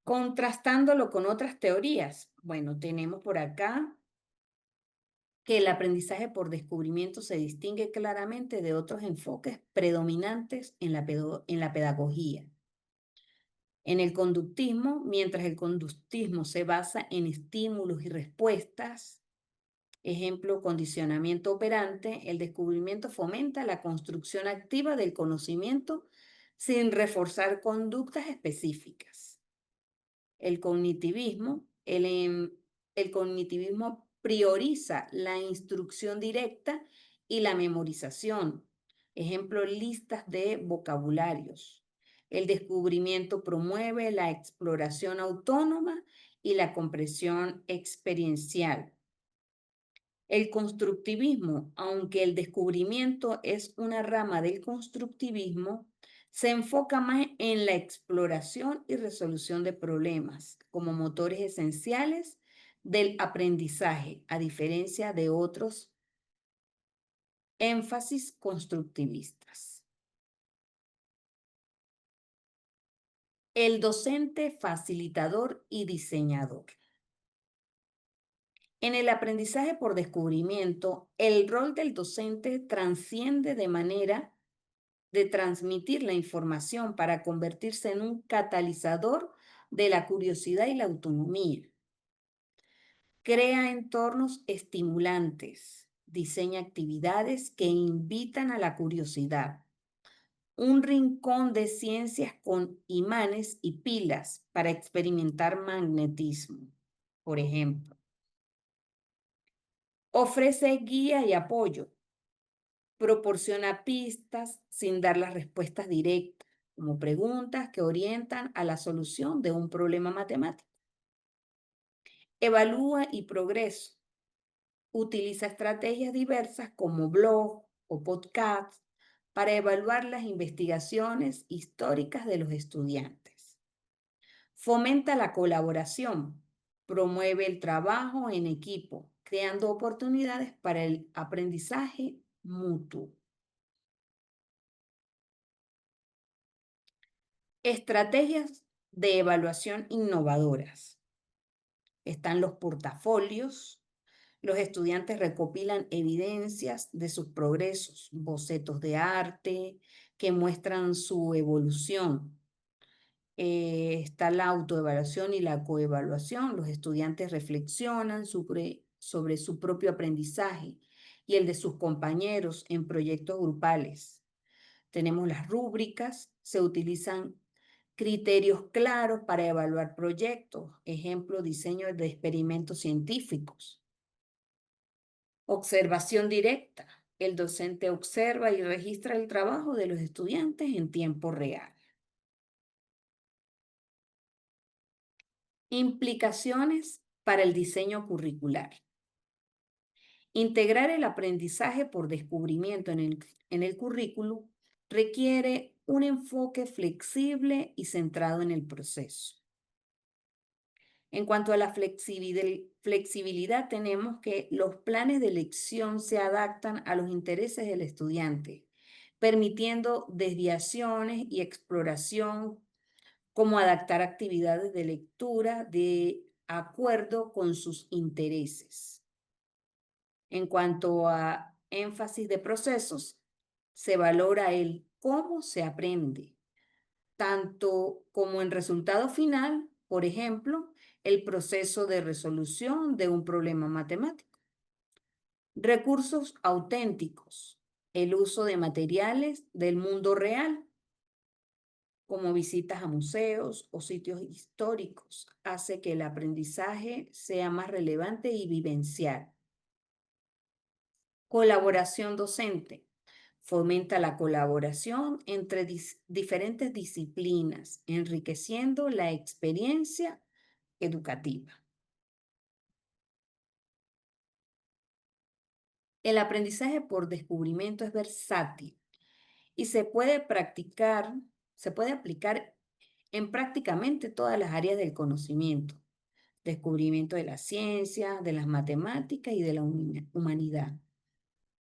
Contrastándolo con otras teorías, bueno, tenemos por acá que el aprendizaje por descubrimiento se distingue claramente de otros enfoques predominantes en la pedagogía. En el conductismo, mientras el conductismo se basa en estímulos y respuestas, ejemplo, condicionamiento operante, el descubrimiento fomenta la construcción activa del conocimiento sin reforzar conductas específicas. El cognitivismo, el cognitivismo prioriza la instrucción directa y la memorización. Ejemplo, listas de vocabularios. El descubrimiento promueve la exploración autónoma y la comprensión experiencial. El constructivismo, aunque el descubrimiento es una rama del constructivismo, se enfoca más en la exploración y resolución de problemas como motores esenciales del aprendizaje, a diferencia de otros énfasis constructivistas. El docente facilitador y diseñador. En el aprendizaje por descubrimiento, el rol del docente trasciende de manera de transmitir la información para convertirse en un catalizador de la curiosidad y la autonomía. Crea entornos estimulantes, diseña actividades que invitan a la curiosidad. Un rincón de ciencias con imanes y pilas para experimentar magnetismo, por ejemplo. Ofrece guía y apoyo. Proporciona pistas sin dar las respuestas directas, como preguntas que orientan a la solución de un problema matemático. Evalúa y progreso. Utiliza estrategias diversas como blog o podcast para evaluar las investigaciones históricas de los estudiantes. Fomenta la colaboración. Promueve el trabajo en equipo, creando oportunidades para el aprendizaje mutuo. Estrategias de evaluación innovadoras. Están los portafolios. Los estudiantes recopilan evidencias de sus progresos, bocetos de arte que muestran su evolución. Está la autoevaluación y la coevaluación. Los estudiantes reflexionan sobre su propio aprendizaje y el de sus compañeros en proyectos grupales. Tenemos las rúbricas, se utilizan criterios claros para evaluar proyectos, ejemplo, diseño de experimentos científicos. Observación directa. El docente observa y registra el trabajo de los estudiantes en tiempo real. Implicaciones para el diseño curricular. Integrar el aprendizaje por descubrimiento en el currículo requiere un enfoque flexible y centrado en el proceso. En cuanto a la flexibilidad, tenemos que los planes de elección se adaptan a los intereses del estudiante, permitiendo desviaciones y exploración, como adaptar actividades de lectura de acuerdo con sus intereses. En cuanto a énfasis de procesos, se valora el cómo se aprende, tanto como en resultado final, por ejemplo, el proceso de resolución de un problema matemático. Recursos auténticos, el uso de materiales del mundo real, como visitas a museos o sitios históricos, hace que el aprendizaje sea más relevante y vivencial. Colaboración docente. Fomenta la colaboración entre diferentes disciplinas, enriqueciendo la experiencia educativa. El aprendizaje por descubrimiento es versátil y se puede aplicar en prácticamente todas las áreas del conocimiento. Descubrimiento de la ciencia, de las matemáticas y de la humanidad.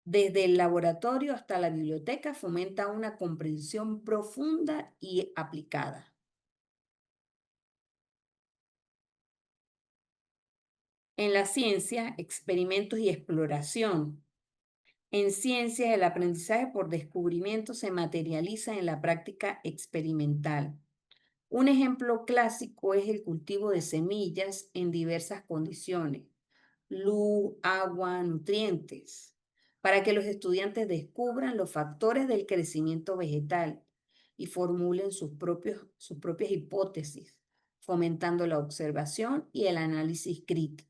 Desde el laboratorio hasta la biblioteca fomenta una comprensión profunda y aplicada. En la ciencia, experimentos y exploración. En ciencia, el aprendizaje por descubrimiento se materializa en la práctica experimental. Un ejemplo clásico es el cultivo de semillas en diversas condiciones, luz, agua, nutrientes, para que los estudiantes descubran los factores del crecimiento vegetal y formulen sus propias hipótesis, fomentando la observación y el análisis crítico.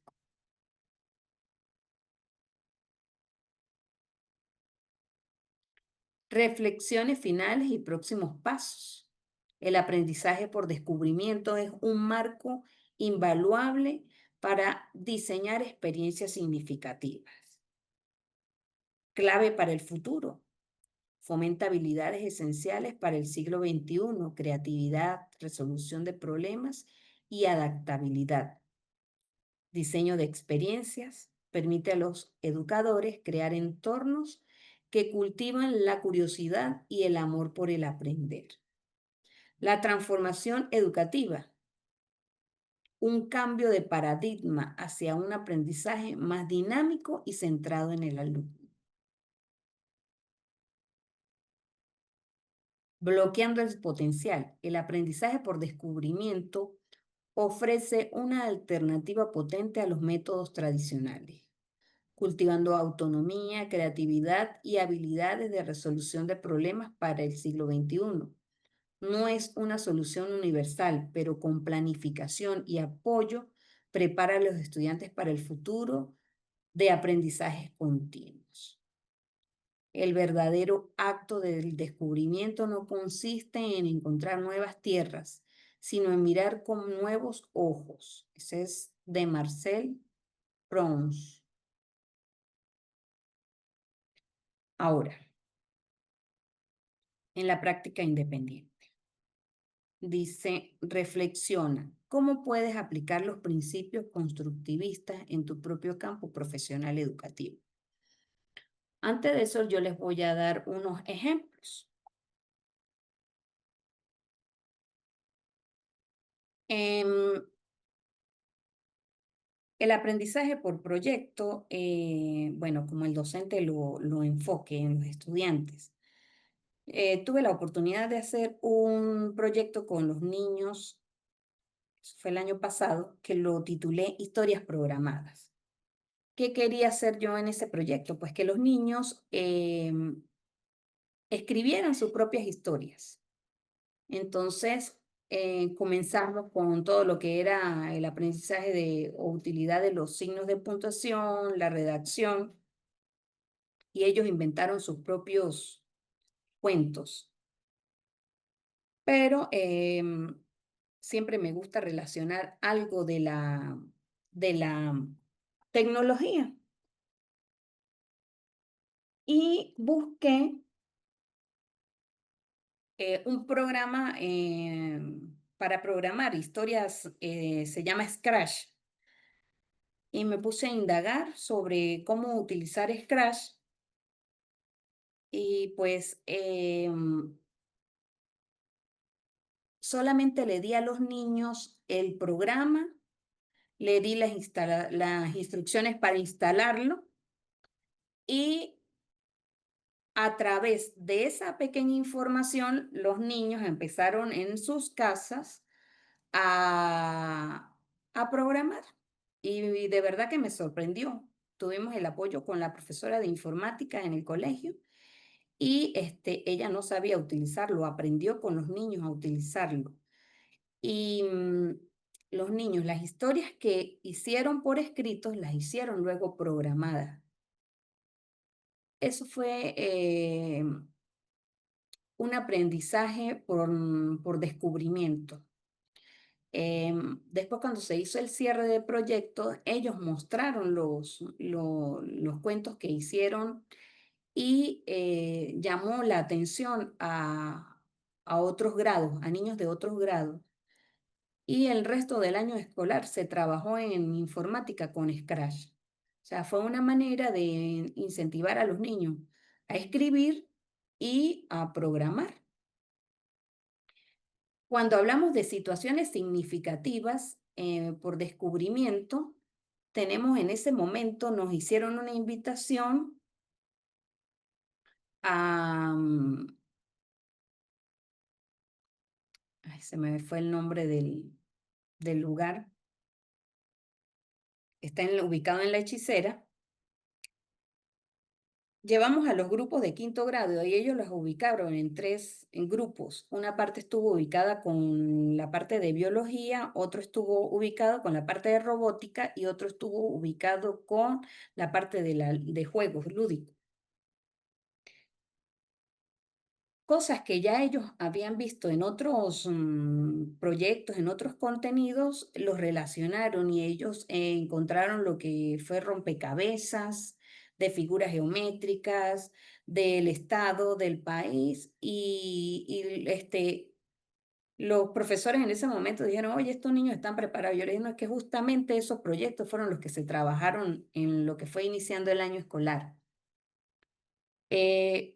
Reflexiones finales y próximos pasos. El aprendizaje por descubrimiento es un marco invaluable para diseñar experiencias significativas. Clave para el futuro. Fomenta habilidades esenciales para el siglo XXI, creatividad, resolución de problemas y adaptabilidad. Diseño de experiencias. Permite a los educadores crear entornos que cultivan la curiosidad y el amor por el aprender. La transformación educativa, un cambio de paradigma hacia un aprendizaje más dinámico y centrado en el alumno. Bloqueando el potencial, el aprendizaje por descubrimiento ofrece una alternativa potente a los métodos tradicionales, cultivando autonomía, creatividad y habilidades de resolución de problemas para el siglo XXI. No es una solución universal, pero con planificación y apoyo prepara a los estudiantes para el futuro de aprendizajes continuos. El verdadero acto del descubrimiento no consiste en encontrar nuevas tierras, sino en mirar con nuevos ojos. Ese es de Marcel Proust. Ahora, en la práctica independiente. Dice, reflexiona, ¿cómo puedes aplicar los principios constructivistas en tu propio campo profesional educativo? Antes de eso, yo les voy a dar unos ejemplos. Em, el aprendizaje por proyecto, bueno, como el docente lo enfoque en los estudiantes. Tuve la oportunidad de hacer un proyecto con los niños, eso fue el año pasado, que lo titulé Historias programadas. ¿Qué quería hacer yo en ese proyecto? Pues que los niños escribieran sus propias historias. Entonces, comenzamos con todo lo que era el aprendizaje de o utilidad de los signos de puntuación, la redacción, y ellos inventaron sus propios cuentos. Pero siempre me gusta relacionar algo de la tecnología. y busqué un programa para programar historias, se llama Scratch, y me puse a indagar sobre cómo utilizar Scratch y pues solamente le di a los niños el programa, le di las instrucciones para instalarlo y a través de esa pequeña información los niños empezaron en sus casas a, a programar. Y de verdad que me sorprendió. Tuvimos el apoyo con la profesora de informática en el colegio y ella no sabía utilizarlo, aprendió con los niños a utilizarlo. Y los niños, las historias que hicieron por escritos, las hicieron luego programadas. Eso fue un aprendizaje por descubrimiento. Después, cuando se hizo el cierre de proyecto, ellos mostraron los cuentos que hicieron y llamó la atención a otros grados, a niños de otros grados. Y el resto del año escolar se trabajó en informática con Scratch. O sea, fue una manera de incentivar a los niños a escribir y a programar. Cuando hablamos de situaciones significativas por descubrimiento, tenemos en ese momento, nos hicieron una invitación a, ay, se me fue el nombre del lugar, está ubicado en La Hechicera. Llevamos a los grupos de quinto grado y ellos los ubicaron en grupos. Una parte estuvo ubicada con la parte de biología, otro estuvo ubicado con la parte de robótica y otro estuvo ubicado con la parte de juegos lúdicos. Cosas que ya ellos habían visto en otros proyectos, en otros contenidos, los relacionaron y ellos encontraron lo que fue rompecabezas de figuras geométricas, del estado, del país, los profesores en ese momento dijeron, oye, estos niños están preparados. Yo les dije, no, es que justamente esos proyectos fueron los que se trabajaron en lo que fue iniciando el año escolar.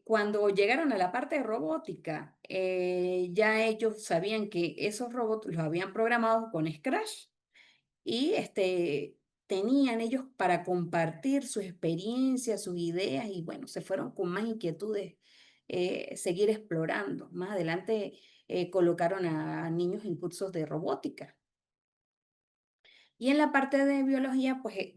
Cuando llegaron a la parte de robótica, ya ellos sabían que esos robots los habían programado con Scratch y tenían ellos para compartir sus experiencias, sus ideas y bueno, se fueron con más inquietudes, seguir explorando. Más adelante colocaron a niños en cursos de robótica. Y en la parte de biología, pues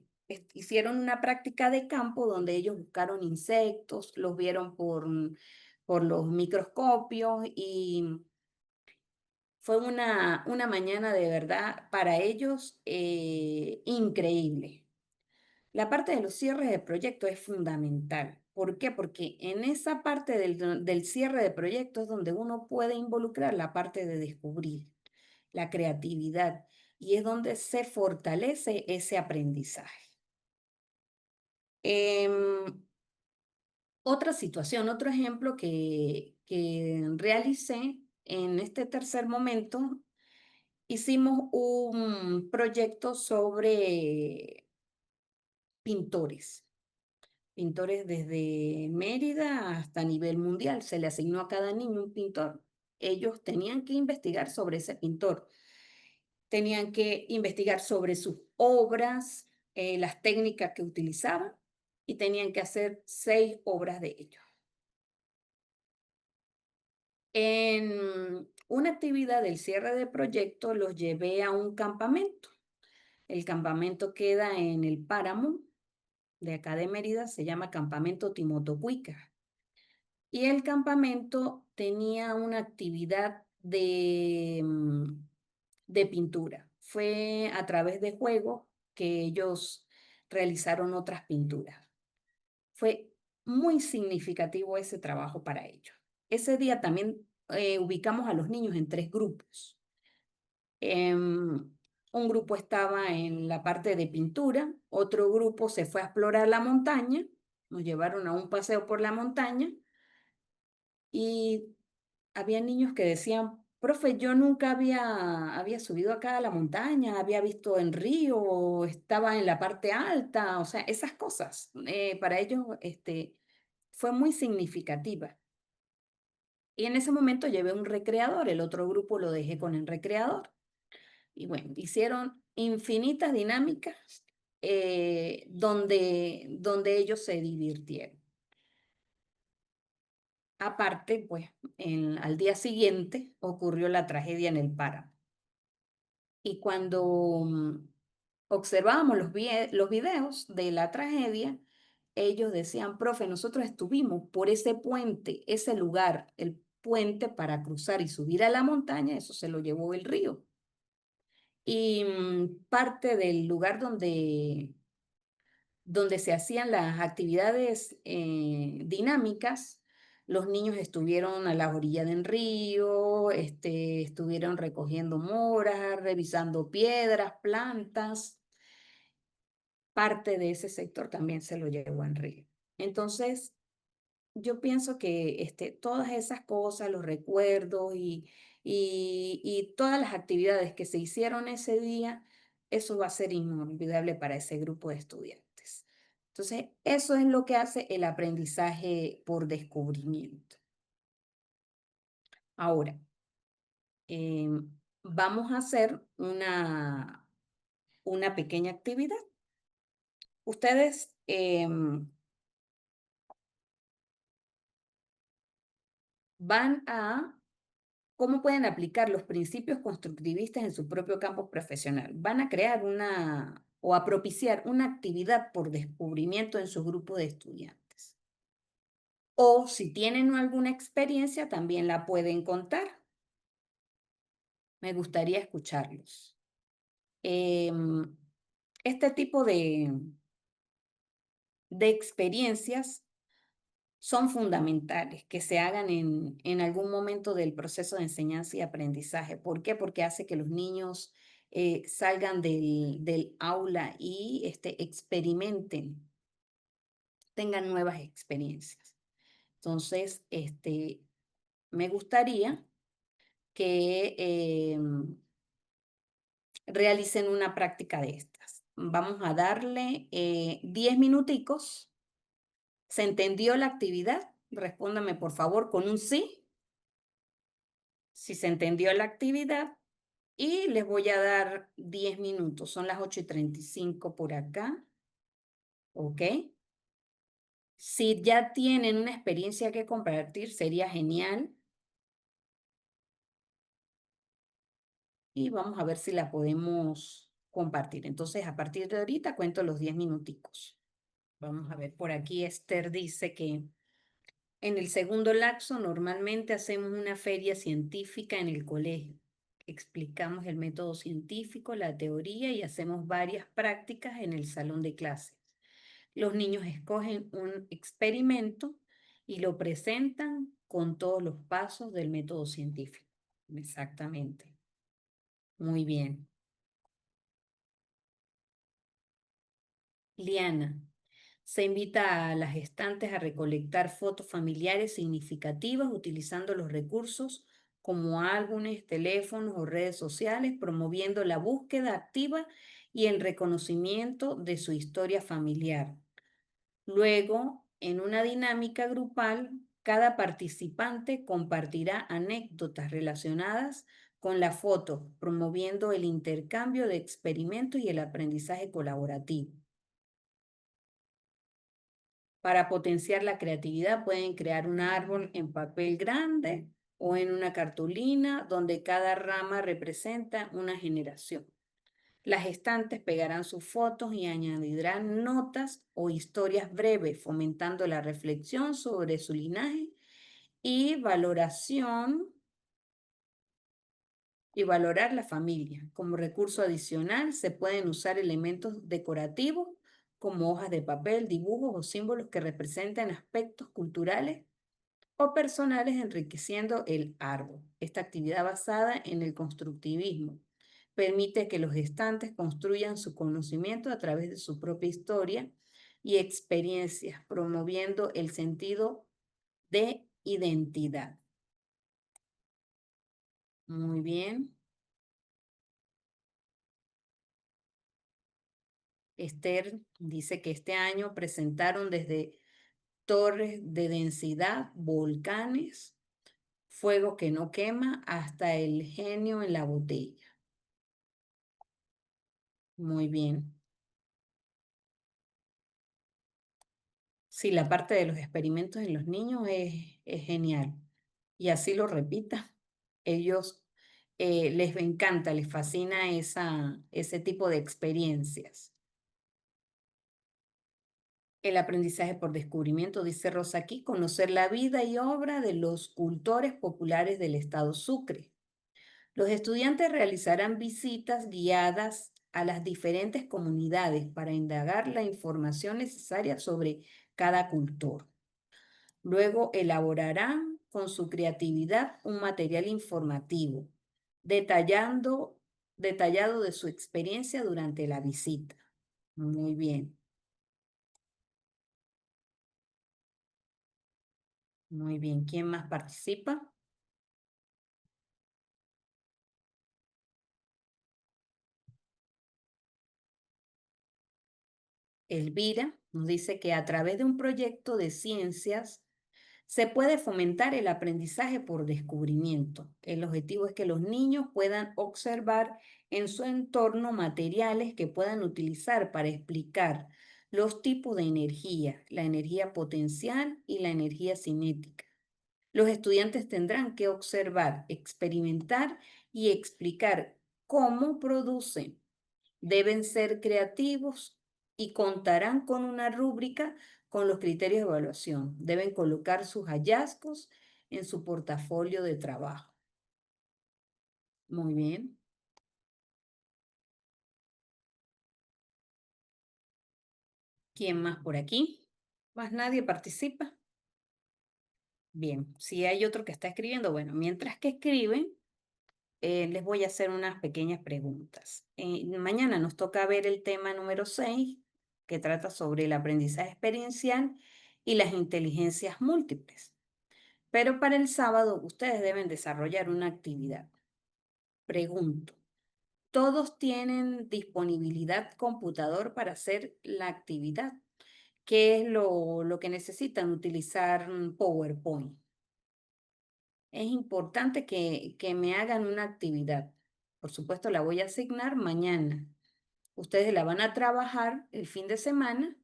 hicieron una práctica de campo donde ellos buscaron insectos, los vieron por los microscopios y fue una mañana de verdad para ellos increíble. La parte de los cierres de proyecto es fundamental. ¿Por qué? Porque en esa parte del cierre de proyectos es donde uno puede involucrar la parte de descubrir, la creatividad, y es donde se fortalece ese aprendizaje. Em, Otra situación, otro ejemplo que realicé en este tercer momento, hicimos un proyecto sobre pintores. Pintores desde Mérida hasta nivel mundial. Se le asignó a cada niño un pintor. Ellos tenían que investigar sobre ese pintor. Tenían que investigar sobre sus obras, las técnicas que utilizaban y tenían que hacer 6 obras de ellos. En una actividad del cierre de proyecto los llevé a un campamento. El campamento queda en el páramo de acá de Mérida, se llama Campamento Timotocuica. Y el campamento tenía una actividad de pintura. Fue a través de juegos que ellos realizaron otras pinturas. Fue muy significativo ese trabajo para ellos. Ese día también ubicamos a los niños en 3 grupos. Un grupo estaba en la parte de pintura, otro grupo se fue a explorar la montaña Nos llevaron a un paseo por la montaña y había niños que decían, profe, yo nunca había subido acá a la montaña, había visto en río, estaba en la parte alta, o sea, esas cosas. Para ellos fue muy significativa. Y en ese momento llevé un recreador, el otro grupo lo dejé con el recreador. Y bueno, hicieron infinitas dinámicas donde ellos se divirtieron. Aparte, pues, al día siguiente ocurrió la tragedia en el páramo. Y cuando observábamos los videos de la tragedia, ellos decían, profe, nosotros estuvimos por ese puente, ese lugar, el puente para cruzar y subir a la montaña, eso se lo llevó el río. Y parte del lugar donde se hacían las actividades dinámicas, los niños estuvieron a la orilla del río, estuvieron recogiendo moras, revisando piedras, plantas. Parte de ese sector también se lo llevó en río. Entonces, yo pienso que todas esas cosas, los recuerdos y todas las actividades que se hicieron ese día, eso va a ser inolvidable para ese grupo de estudiantes. Entonces, eso es lo que hace el aprendizaje por descubrimiento. Ahora, vamos a hacer una pequeña actividad. Ustedes van a ¿cómo pueden aplicar los principios constructivistas en su propio campo profesional? Van a crear o a propiciar una actividad por descubrimiento en su grupo de estudiantes. O si tienen alguna experiencia, también la pueden contar. Me gustaría escucharlos. Em, este tipo de experiencias son fundamentales que se hagan en algún momento del proceso de enseñanza y aprendizaje. ¿Por qué? Porque hace que los niños salgan del aula y experimenten, tengan nuevas experiencias. Entonces, me gustaría que realicen una práctica de estas. Vamos a darle 10 minuticos. ¿Se entendió la actividad? Respóndame por favor con un sí si se entendió la actividad y les voy a dar 10 minutos. Son las 8:35 por acá, ¿ok? Si ya tienen una experiencia que compartir, sería genial. Y vamos a ver si la podemos compartir. Entonces, a partir de ahorita cuento los 10 minuticos. Vamos a ver, por aquí Esther dice que en el segundo lapso normalmente hacemos una feria científica en el colegio. Explicamos el método científico, la teoría y hacemos varias prácticas en el salón de clases. Los niños escogen un experimento y lo presentan con todos los pasos del método científico. Exactamente. Muy bien. Liana. Se invita a las gestantes a recolectar fotos familiares significativas utilizando los recursos como álbumes, teléfonos o redes sociales, promoviendo la búsqueda activa y el reconocimiento de su historia familiar. Luego, en una dinámica grupal, cada participante compartirá anécdotas relacionadas con la foto, promoviendo el intercambio de experimentos y el aprendizaje colaborativo. Para potenciar la creatividad pueden crear un árbol en papel grande o en una cartulina donde cada rama representa una generación. Las estantes pegarán sus fotos y añadirán notas o historias breves, fomentando la reflexión sobre su linaje y valoración y valorar la familia. Como recurso adicional se pueden usar elementos decorativos como hojas de papel, dibujos o símbolos que representen aspectos culturales o personales enriqueciendo el árbol. Esta actividad basada en el constructivismo permite que los gestantes construyan su conocimiento a través de su propia historia, y experiencias, promoviendo el sentido de identidad. Muy bien. Esther dice que este año presentaron desde torres de densidad, volcanes, fuego que no quema, hasta el genio en la botella. Muy bien. Sí, la parte de los experimentos en los niños es genial. Y así lo repita. Ellos les encanta, les fascina ese tipo de experiencias. El aprendizaje por descubrimiento, dice Rosa aquí, conocer la vida y obra de los cultores populares del estado Sucre. Los estudiantes realizarán visitas guiadas a las diferentes comunidades para indagar la información necesaria sobre cada cultor. Luego elaborarán con su creatividad un material informativo, detallado de su experiencia durante la visita. Muy bien, muy bien. ¿Quién más participa? Elvira nos dice que a través de un proyecto de ciencias se puede fomentar el aprendizaje por descubrimiento. El objetivo es que los niños puedan observar en su entorno materiales que puedan utilizar para explicar los tipos de energía, la energía potencial y la energía cinética. Los estudiantes tendrán que observar, experimentar y explicar cómo producen. Deben ser creativos y contarán con una rúbrica con los criterios de evaluación. Deben colocar sus hallazgos en su portafolio de trabajo. Muy bien. ¿Quién más por aquí? ¿Más nadie participa? Bien, si hay otro que está escribiendo, bueno, mientras que escriben, les voy a hacer unas pequeñas preguntas. Mañana nos toca ver el tema número 6, que trata sobre el aprendizaje experiencial y las inteligencias múltiples. Pero para el sábado ustedes deben desarrollar una actividad. Pregunto, ¿todos tienen disponibilidad computador para hacer la actividad? ¿Qué es lo que necesitan utilizar PowerPoint? Es importante que me hagan una actividad. Por supuesto, la voy a asignar mañana. Ustedes la van a trabajar el fin de semana.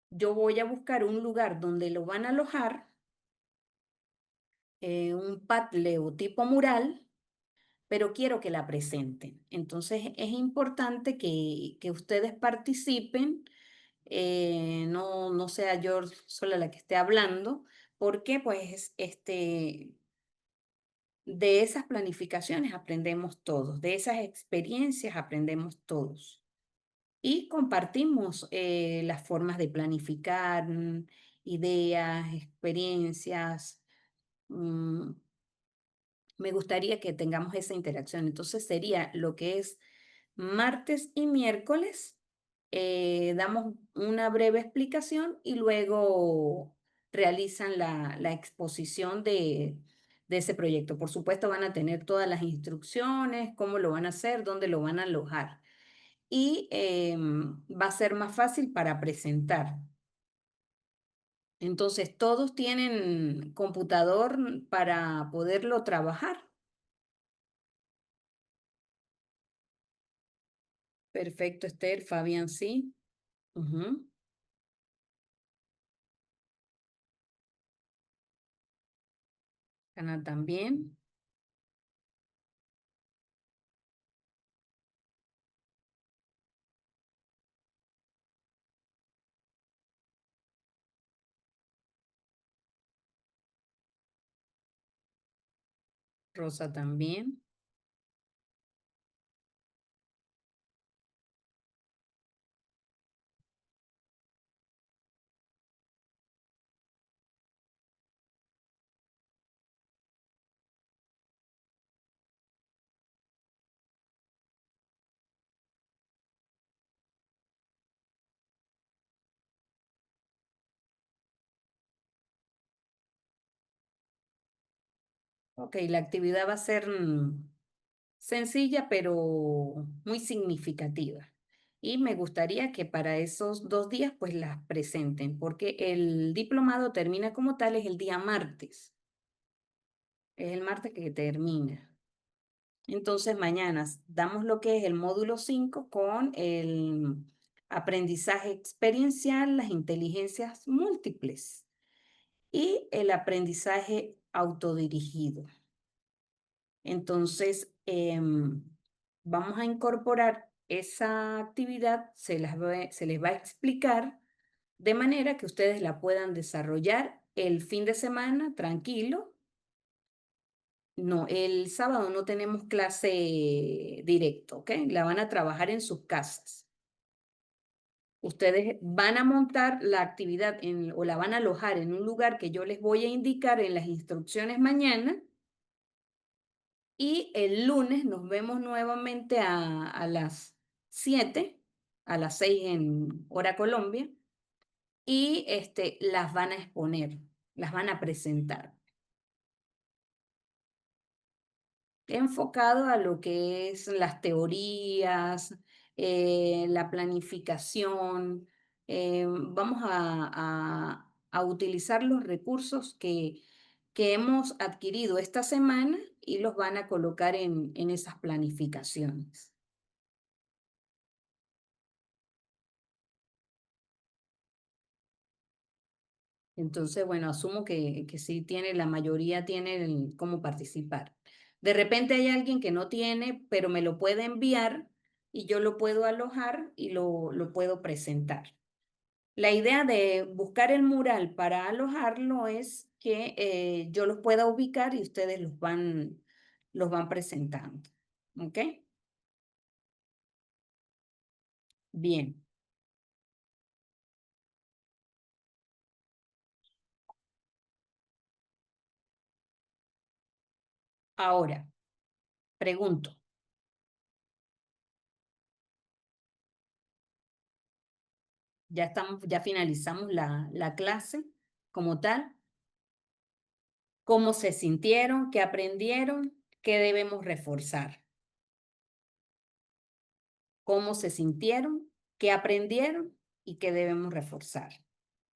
Yo voy a buscar un lugar donde lo van a alojar, un Padlet tipo mural, pero quiero que la presenten. Entonces es importante que ustedes participen, no sea yo sola la que esté hablando, porque pues de esas planificaciones aprendemos todos, de esas experiencias aprendemos todos. Y compartimos las formas de planificar, ideas, experiencias. mm, Me gustaría que tengamos esa interacción. Entonces sería lo que es martes y miércoles, damos una breve explicación y luego realizan la exposición de ese proyecto. Por supuesto, van a tener todas las instrucciones, cómo lo van a hacer, dónde lo van a alojar. Y va a ser más fácil para presentar. Entonces, todos tienen computador para poderlo trabajar. Perfecto, Esther, Fabián, sí. Ujú. Ana también. Rosa también. Ok, la actividad va a ser sencilla, pero muy significativa. Y me gustaría que para esos 2 días pues las presenten, porque el diplomado termina como tal es el día martes. Es el martes que termina. Entonces, mañana damos lo que es el módulo 5 con el aprendizaje experiencial, las inteligencias múltiples y el aprendizaje autodirigido. Entonces, vamos a incorporar esa actividad, se les va a explicar de manera que ustedes la puedan desarrollar el fin de semana tranquilo. No, el sábado no tenemos clase directo, ¿ok? La van a trabajar en sus casas. Ustedes van a montar la actividad o la van a alojar en un lugar que yo les voy a indicar en las instrucciones mañana y el lunes nos vemos nuevamente a las 7, a las 6 en hora Colombia y las van a exponer, las van a presentar. Enfocado a lo que es las teorías, la planificación. Vamos a utilizar los recursos que hemos adquirido esta semana y los van a colocar en esas planificaciones. Entonces, bueno, asumo que sí tiene, la mayoría tiene cómo participar. De repente hay alguien que no tiene, pero me lo puede enviar y yo lo puedo alojar y lo puedo presentar. La idea de buscar el mural para alojarlo es que yo los pueda ubicar y ustedes los van presentando. ¿Ok? Bien. Ahora, pregunto, ya finalizamos la clase como tal. ¿Cómo se sintieron? ¿Qué aprendieron? ¿Qué debemos reforzar? ¿Cómo se sintieron? ¿Qué aprendieron? ¿Y qué debemos reforzar?